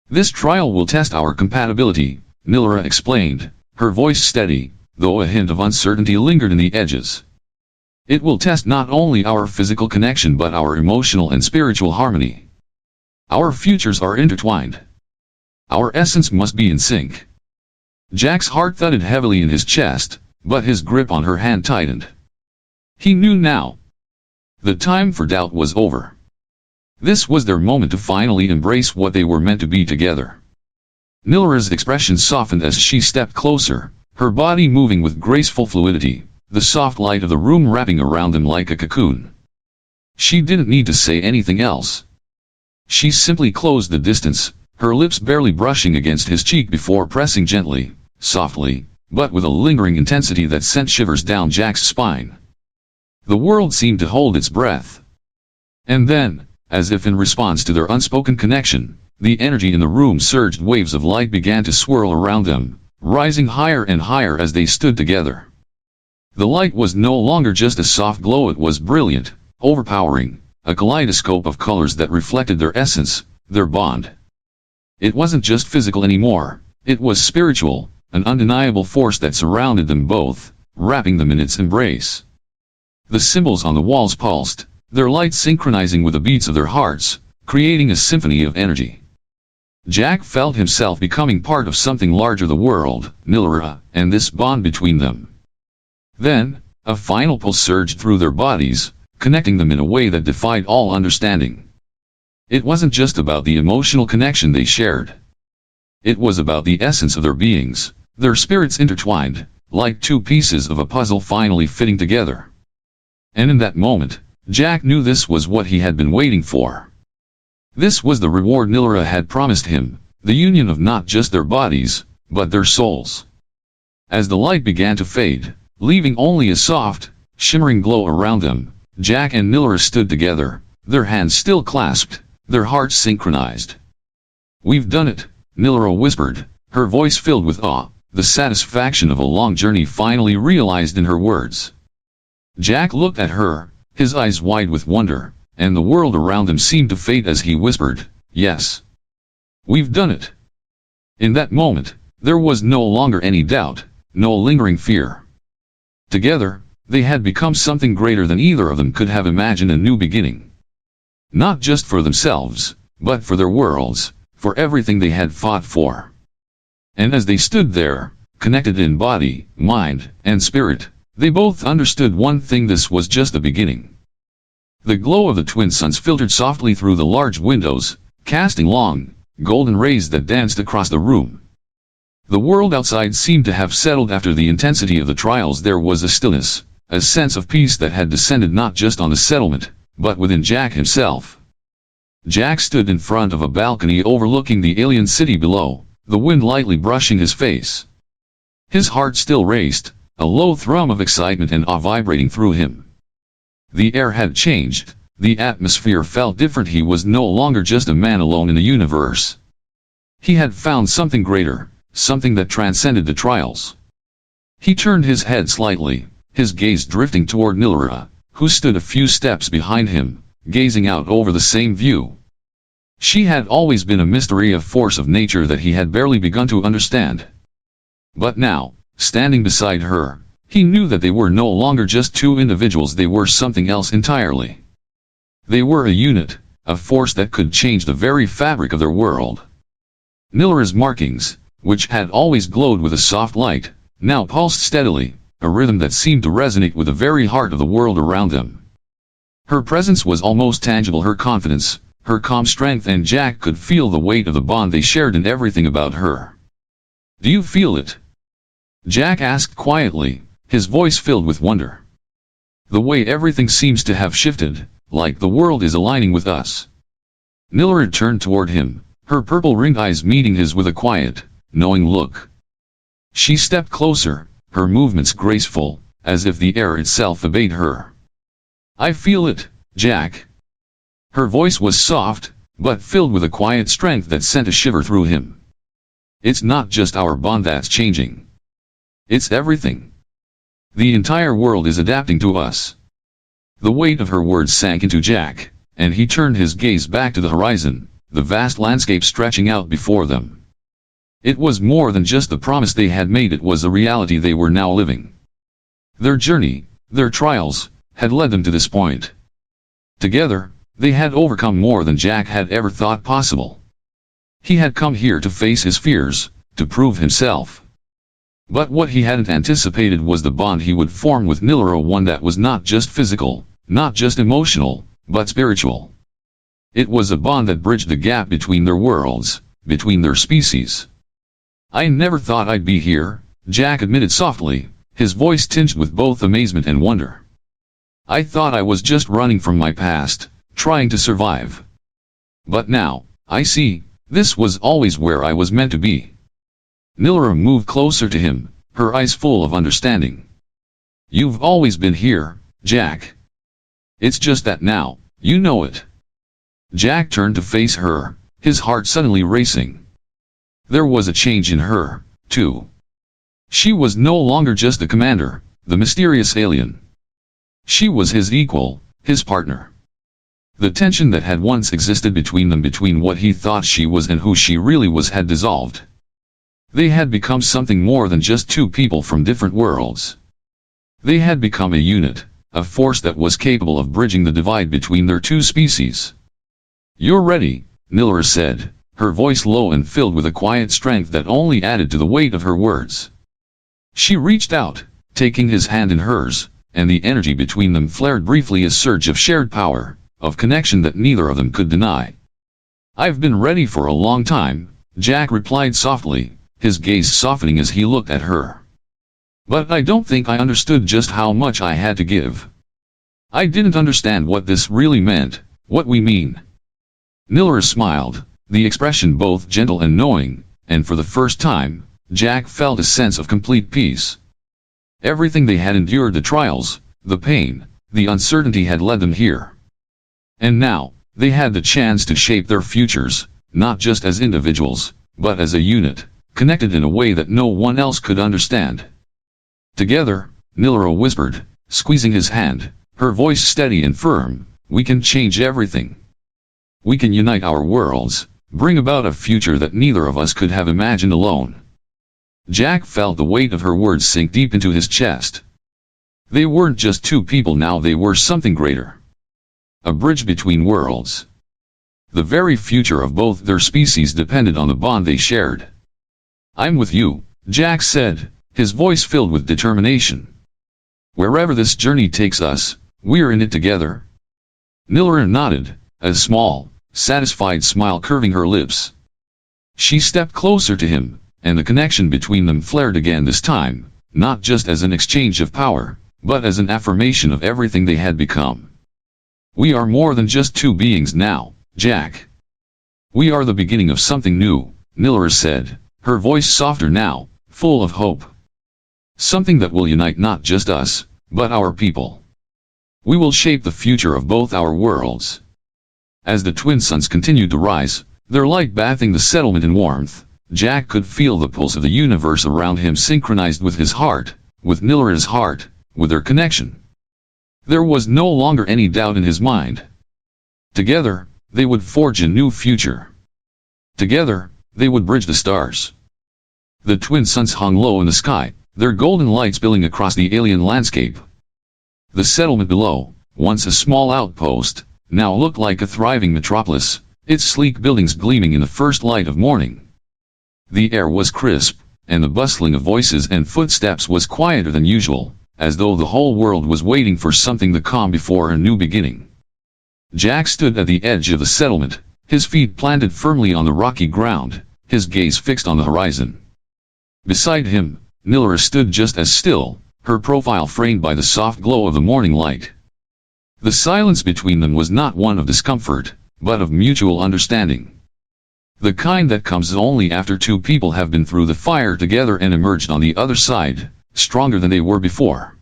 "This trial will test our compatibility," Nilara explained, her voice steady, though a hint of uncertainty lingered in the edges. "It will test not only our physical connection but our emotional and spiritual harmony. Our futures are intertwined. Our essence must be in sync." Jack's heart thudded heavily in his chest, but his grip on her hand tightened. He knew now. The time for doubt was over. This was their moment to finally embrace what they were meant to be together. Nilara's expression softened as she stepped closer, her body moving with graceful fluidity, the soft light of the room wrapping around them like a cocoon. She didn't need to say anything else. She simply closed the distance, her lips barely brushing against his cheek before pressing gently, softly, but with a lingering intensity that sent shivers down Jack's spine. The world seemed to hold its breath. And then, as if in response to their unspoken connection, the energy in the room surged. Waves of light began to swirl around them, rising higher and higher as they stood together. The light was no longer just a soft glow, it was brilliant, overpowering, a kaleidoscope of colors that reflected their essence, their bond. It wasn't just physical anymore, it was spiritual, an undeniable force that surrounded them both, wrapping them in its embrace. The symbols on the walls pulsed, their light synchronizing with the beats of their hearts, creating a symphony of energy. Jack felt himself becoming part of something larger, the world, Nilara, and this bond between them. Then, a final pulse surged through their bodies, connecting them in a way that defied all understanding. It wasn't just about the emotional connection they shared. It was about the essence of their beings, their spirits intertwined, like two pieces of a puzzle finally fitting together. And in that moment, Jack knew this was what he had been waiting for. This was the reward Nilara had promised him, the union of not just their bodies, but their souls. As the light began to fade, leaving only a soft, shimmering glow around them, Jack and Nilara stood together, their hands still clasped, their hearts synchronized. "We've done it," Nilara whispered, her voice filled with awe, the satisfaction of a long journey finally realized in her words. Jack looked at her, his eyes wide with wonder, and the world around him seemed to fade as he whispered, "Yes. We've done it." In that moment, there was no longer any doubt, no lingering fear. Together, they had become something greater than either of them could have imagined, a new beginning. Not just for themselves, but for their worlds, for everything they had fought for. And as they stood there, connected in body, mind, and spirit, they both understood one thing: this was just the beginning. The glow of the twin suns filtered softly through the large windows, casting long, golden rays that danced across the room. The world outside seemed to have settled after the intensity of the trials. There was a stillness, a sense of peace that had descended not just on the settlement, but within Jack himself. Jack stood in front of a balcony overlooking the alien city below, the wind lightly brushing his face. His heart still raced, a low thrum of excitement and awe vibrating through him. The air had changed, the atmosphere felt different. He was no longer just a man alone in a universe. He had found something greater, something that transcended the trials. He turned his head slightly, his gaze drifting toward Nilara, who stood a few steps behind him, gazing out over the same view. She had always been a mystery, a force of nature that he had barely begun to understand. But now, standing beside her, he knew that they were no longer just two individuals, they were something else entirely. They were a unit, a force that could change the very fabric of their world. Nilara's markings, which had always glowed with a soft light, now pulsed steadily, a rhythm that seemed to resonate with the very heart of the world around them. Her presence was almost tangible, her confidence, her calm strength, and Jack could feel the weight of the bond they shared in everything about her. "Do you feel it?" Jack asked quietly, his voice filled with wonder. "The way everything seems to have shifted, like the world is aligning with us." Nilara turned toward him, her purple-ringed eyes meeting his with a quiet, knowing look. She stepped closer, her movements graceful, as if the air itself obeyed her. "I feel it, Jack." Her voice was soft, but filled with a quiet strength that sent a shiver through him. "It's not just our bond that's changing. It's everything. The entire world is adapting to us." The weight of her words sank into Jack, and he turned his gaze back to the horizon, the vast landscape stretching out before them. It was more than just the promise they had made, it was a reality they were now living. Their journey, their trials, had led them to this point. Together, they had overcome more than Jack had ever thought possible. He had come here to face his fears, to prove himself. But what he hadn't anticipated was the bond he would form with Nilara, one that was not just physical, not just emotional, but spiritual. It was a bond that bridged the gap between their worlds, between their species. "I never thought I'd be here," Jack admitted softly, his voice tinged with both amazement and wonder. "I thought I was just running from my past, trying to survive. But now, I see, this was always where I was meant to be." Nilara moved closer to him, her eyes full of understanding. "You've always been here, Jack. It's just that now, you know it." Jack turned to face her, his heart suddenly racing. There was a change in her, too. She was no longer just the commander, the mysterious alien. She was his equal, his partner. The tension that had once existed between them, between what he thought she was and who she really was, had dissolved. They had become something more than just two people from different worlds. They had become a unit, a force that was capable of bridging the divide between their two species. "You're ready," Nilara said, her voice low and filled with a quiet strength that only added to the weight of her words. She reached out, taking his hand in hers, and the energy between them flared briefly, a surge of shared power, of connection that neither of them could deny. "I've been ready for a long time," Jack replied softly, his gaze softening as he looked at her. "But I don't think I understood just how much I had to give. I didn't understand what this really meant, what we mean." Nilara smiled, the expression both gentle and knowing, and for the first time, Jack felt a sense of complete peace. Everything they had endured, the trials, the pain, the uncertainty, had led them here. And now, they had the chance to shape their futures, not just as individuals, but as a unit, connected in a way that no one else could understand. "Together," Nilara whispered, squeezing his hand, her voice steady and firm, "we can change everything. We can unite our worlds, bring about a future that neither of us could have imagined alone." Jack felt the weight of her words sink deep into his chest. They weren't just two people now, they were something greater. A bridge between worlds. The very future of both their species depended on the bond they shared. "I'm with you," Jack said, his voice filled with determination. "Wherever this journey takes us, we're in it together." Nilara nodded, a small, satisfied smile curving her lips. She stepped closer to him, and the connection between them flared again, this time, not just as an exchange of power, but as an affirmation of everything they had become. "We are more than just two beings now, Jack. We are the beginning of something new," Nilara said, her voice softer now, full of hope. Something that will unite not just us, but our people. We will shape the future of both our worlds. As the twin suns continued to rise, their light bathing the settlement in warmth, Jack could feel the pulse of the universe around him synchronized with his heart, with Nilara's heart, with their connection. There was no longer any doubt in his mind. Together, they would forge a new future. Together, they would bridge the stars. The twin suns hung low in the sky, their golden light spilling across the alien landscape. The settlement below, once a small outpost, now looked like a thriving metropolis, its sleek buildings gleaming in the first light of morning. The air was crisp, and the bustling of voices and footsteps was quieter than usual, as though the whole world was waiting for something to come before a new beginning. Jack stood at the edge of the settlement, his feet planted firmly on the rocky ground, his gaze fixed on the horizon. Beside him, Nilara stood just as still, her profile framed by the soft glow of the morning light. The silence between them was not one of discomfort, but of mutual understanding. The kind that comes only after two people have been through the fire together and emerged on the other side, stronger than they were before.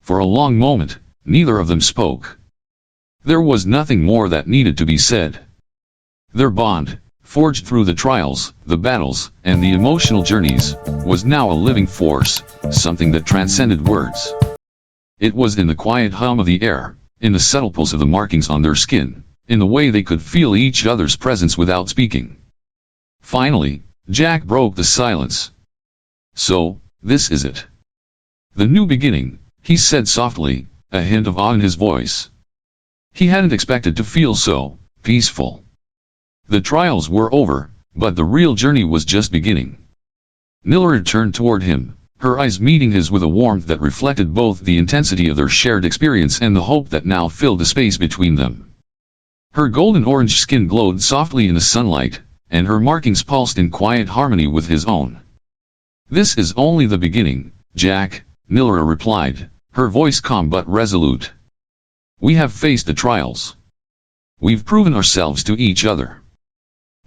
For a long moment, neither of them spoke. There was nothing more that needed to be said. Their bond, forged through the trials, the battles, and the emotional journeys, was now a living force, something that transcended words. It was in the quiet hum of the air, in the subtle pulse of the markings on their skin, in the way they could feel each other's presence without speaking. Finally, Jack broke the silence. "So, this is it. The new beginning," he said softly, a hint of awe in his voice. He hadn't expected to feel so peaceful. The trials were over, but the real journey was just beginning. Nilara turned toward him, her eyes meeting his with a warmth that reflected both the intensity of their shared experience and the hope that now filled the space between them. Her golden-orange skin glowed softly in the sunlight, and her markings pulsed in quiet harmony with his own. "This is only the beginning, Jack," Nilara replied, her voice calm but resolute. "We have faced the trials. We've proven ourselves to each other.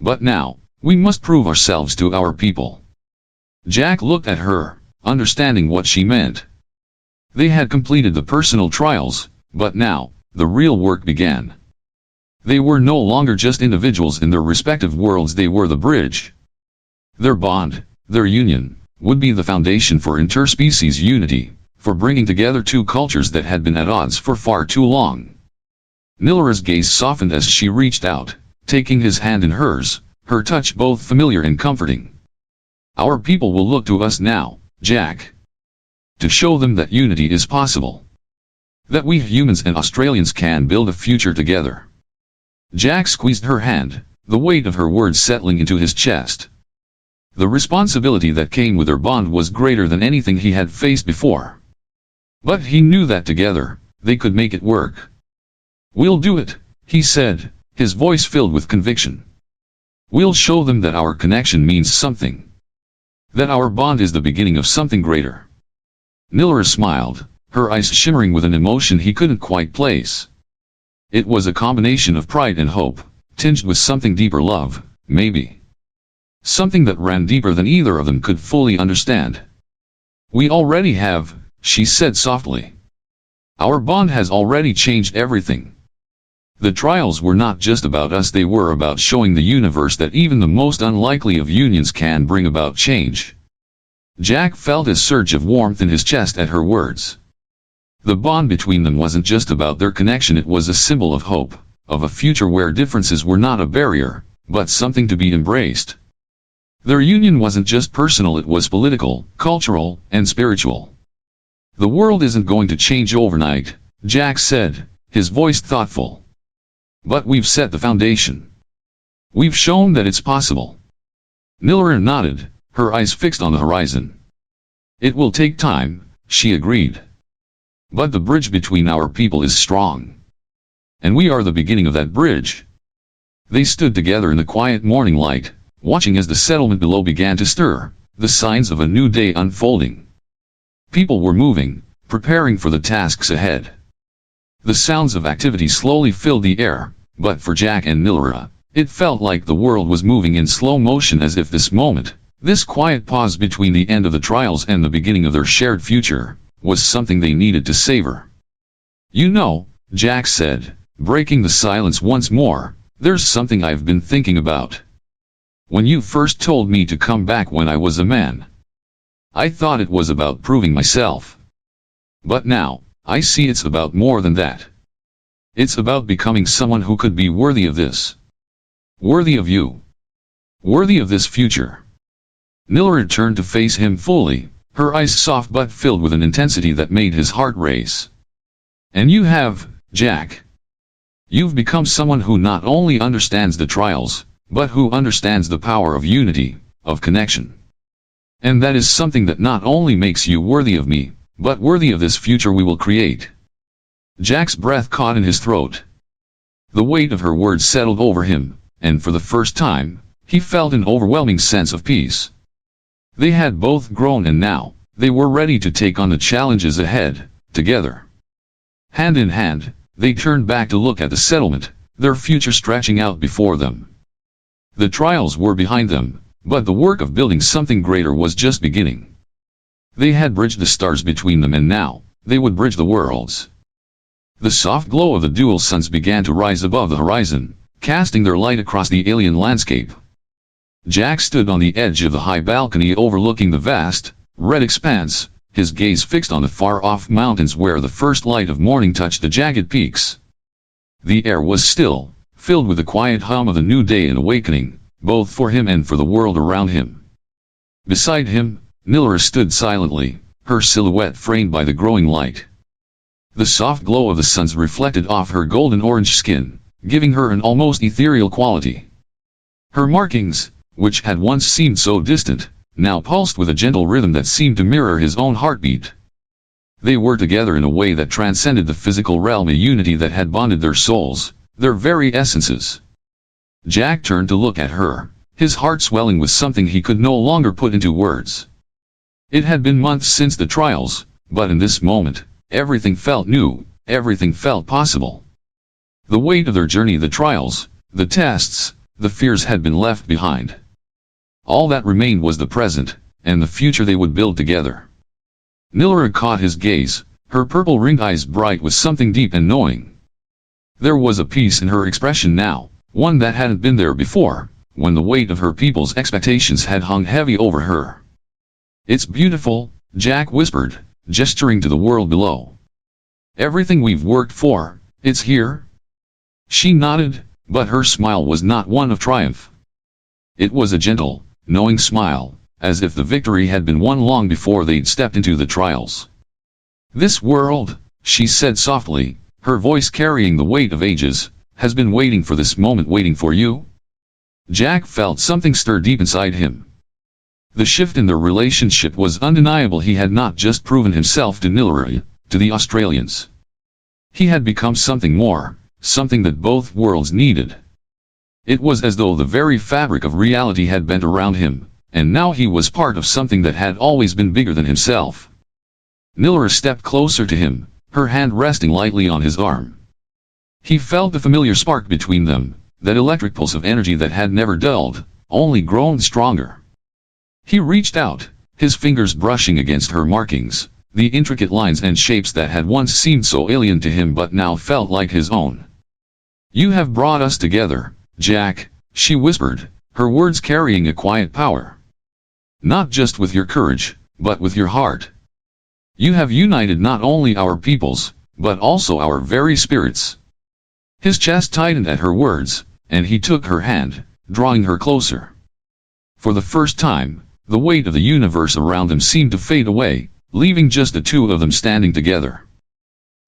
But now, we must prove ourselves to our people." Jack looked at her, understanding what she meant. They had completed the personal trials, but now, the real work began. They were no longer just individuals in their respective worlds, they were the bridge. Their bond, their union, would be the foundation for interspecies unity, for bringing together two cultures that had been at odds for far too long. Nilara's gaze softened as she reached out, taking his hand in hers, her touch both familiar and comforting. "Our people will look to us now, Jack. To show them that unity is possible. That we humans and Australians can build a future together." Jack squeezed her hand, the weight of her words settling into his chest. The responsibility that came with their bond was greater than anything he had faced before. But he knew that together, they could make it work. "We'll do it," he said, his voice filled with conviction. "We'll show them that our connection means something. That our bond is the beginning of something greater." Nilara smiled, her eyes shimmering with an emotion he couldn't quite place. It was a combination of pride and hope, tinged with something deeper, love, maybe. Something that ran deeper than either of them could fully understand. "We already have," she said softly. "Our bond has already changed everything. The trials were not just about us, they were about showing the universe that even the most unlikely of unions can bring about change." Jack felt a surge of warmth in his chest at her words. The bond between them wasn't just about their connection, it was a symbol of hope, of a future where differences were not a barrier, but something to be embraced. Their union wasn't just personal, it was political, cultural, and spiritual. "The world isn't going to change overnight," Jack said, his voice thoughtful. "But we've set the foundation. We've shown that it's possible." Nilara nodded, her eyes fixed on the horizon. "It will take time," she agreed. "But the bridge between our people is strong. And we are the beginning of that bridge." They stood together in the quiet morning light, watching as the settlement below began to stir, the signs of a new day unfolding. People were moving, preparing for the tasks ahead. The sounds of activity slowly filled the air, but for Jack and Nilara, it felt like the world was moving in slow motion, as if this moment, this quiet pause between the end of the trials and the beginning of their shared future, was something they needed to savor. "You know," Jack said, breaking the silence once more, "there's something I've been thinking about. When you first told me to come back when I was a man, I thought it was about proving myself. But now, I see it's about more than that. It's about becoming someone who could be worthy of this. Worthy of you. Worthy of this future." Nilara turned to face him fully, her eyes soft but filled with an intensity that made his heart race. "And you have, Jack. You've become someone who not only understands the trials, but who understands the power of unity, of connection. And that is something that not only makes you worthy of me, but worthy of this future we will create." Jack's breath caught in his throat. The weight of her words settled over him, and for the first time, he felt an overwhelming sense of peace. They had both grown and now, they were ready to take on the challenges ahead, together. Hand in hand, they turned back to look at the settlement, their future stretching out before them. The trials were behind them, but the work of building something greater was just beginning. They had bridged the stars between them and now, they would bridge the worlds. The soft glow of the dual suns began to rise above the horizon, casting their light across the alien landscape. Jack stood on the edge of the high balcony overlooking the vast, red expanse, his gaze fixed on the far-off mountains where the first light of morning touched the jagged peaks. The air was still, filled with the quiet hum of the new day and awakening, both for him and for the world around him. Beside him, Nilara stood silently, her silhouette framed by the growing light. The soft glow of the suns reflected off her golden-orange skin, giving her an almost ethereal quality. Her markings, which had once seemed so distant, now pulsed with a gentle rhythm that seemed to mirror his own heartbeat. They were together in a way that transcended the physical realm, a unity that had bonded their souls, their very essences. Jack turned to look at her, his heart swelling with something he could no longer put into words. It had been months since the trials, but in this moment, everything felt new, everything felt possible. The weight of their journey, the trials, the tests, the fears had been left behind. All that remained was the present, and the future they would build together. Nilara caught his gaze, her purple-ringed eyes bright with something deep and knowing. There was a peace in her expression now, one that hadn't been there before, when the weight of her people's expectations had hung heavy over her. "It's beautiful," Jack whispered, gesturing to the world below. "Everything we've worked for, it's here." She nodded, but her smile was not one of triumph. It was a gentle, knowing smile, as if the victory had been won long before they'd stepped into the trials. "This world," she said softly, her voice carrying the weight of ages, "has been waiting for this moment, waiting for you." Jack felt something stir deep inside him. The shift in their relationship was undeniable. He had not just proven himself to Nilara, to the Australians. He had become something more, something that both worlds needed. It was as though the very fabric of reality had bent around him, and now he was part of something that had always been bigger than himself. Nilara stepped closer to him, her hand resting lightly on his arm. He felt the familiar spark between them, that electric pulse of energy that had never dulled, only grown stronger. He reached out, his fingers brushing against her markings, the intricate lines and shapes that had once seemed so alien to him but now felt like his own. "You have brought us together, Jack," she whispered, her words carrying a quiet power. "Not just with your courage, but with your heart. You have united not only our peoples, but also our very spirits." His chest tightened at her words, and he took her hand, drawing her closer. For the first time, the weight of the universe around them seemed to fade away, leaving just the two of them standing together.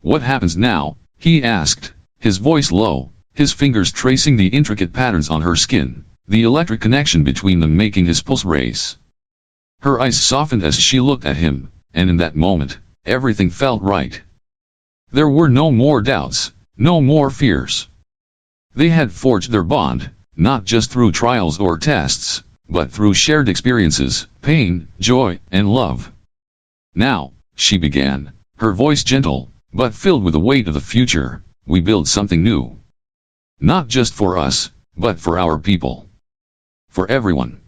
"What happens now?" he asked, his voice low, his fingers tracing the intricate patterns on her skin, the electric connection between them making his pulse race. Her eyes softened as she looked at him, and in that moment, everything felt right. There were no more doubts, no more fears. They had forged their bond, not just through trials or tests, but through shared experiences, pain, joy, and love. "Now," she began, her voice gentle, but filled with the weight of the future, "we build something new. Not just for us, but for our people. For everyone."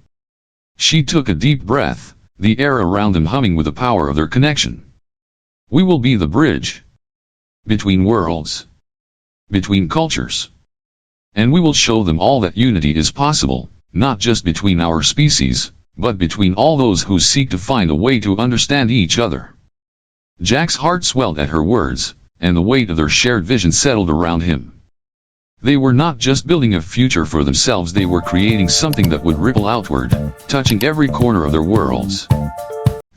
She took a deep breath, the air around them humming with the power of their connection. We will be the bridge between worlds, between cultures. And we will show them all that unity is possible, not just between our species, but between all those who seek to find a way to understand each other. Jack's heart swelled at her words, and the weight of their shared vision settled around him. They were not just building a future for themselves, they were creating something that would ripple outward, touching every corner of their worlds.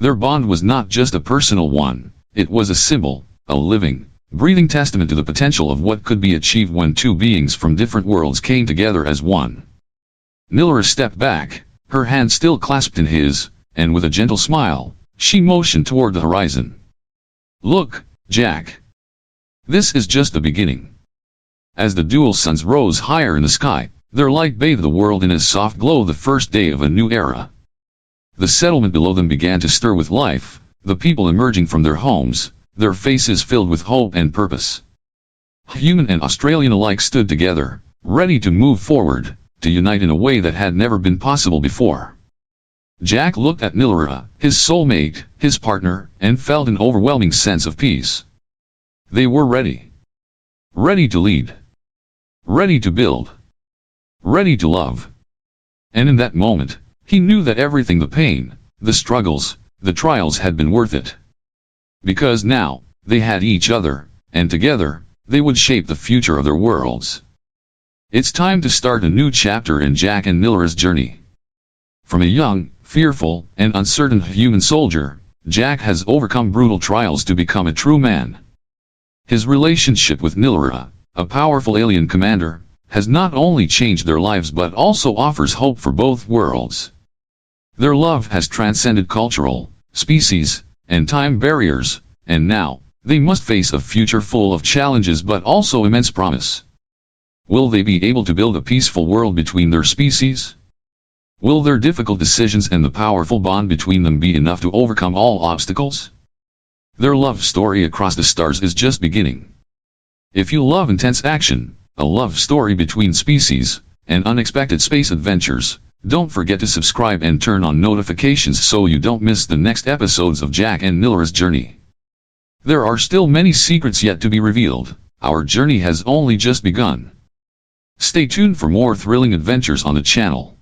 Their bond was not just a personal one, it was a symbol, a living, breathing testament to the potential of what could be achieved when two beings from different worlds came together as one. Nilara stepped back, her hand still clasped in his, and with a gentle smile, she motioned toward the horizon. Look, Jack. This is just the beginning. As the dual suns rose higher in the sky, their light bathed the world in a soft glow, the first day of a new era. The settlement below them began to stir with life, the people emerging from their homes, their faces filled with hope and purpose. Human and Australian alike stood together, ready to move forward, to unite in a way that had never been possible before. Jack looked at Nilara, his soulmate, his partner, and felt an overwhelming sense of peace. They were ready. Ready to lead. Ready to build. Ready to love. And in that moment, he knew that everything, the pain, the struggles, the trials had been worth it. Because now, they had each other, and together, they would shape the future of their worlds. It's time to start a new chapter in Jack and Nilara's journey. From a young, fearful, and uncertain human soldier, Jack has overcome brutal trials to become a true man. His relationship with Nilara, a powerful alien commander, has not only changed their lives but also offers hope for both worlds. Their love has transcended cultural, species, and time barriers, and now, they must face a future full of challenges but also immense promise. Will they be able to build a peaceful world between their species? Will their difficult decisions and the powerful bond between them be enough to overcome all obstacles? Their love story across the stars is just beginning. If you love intense action, a love story between species, and unexpected space adventures, don't forget to subscribe and turn on notifications so you don't miss the next episodes of Jack and Nilara's journey. There are still many secrets yet to be revealed. Our journey has only just begun. Stay tuned for more thrilling adventures on the channel.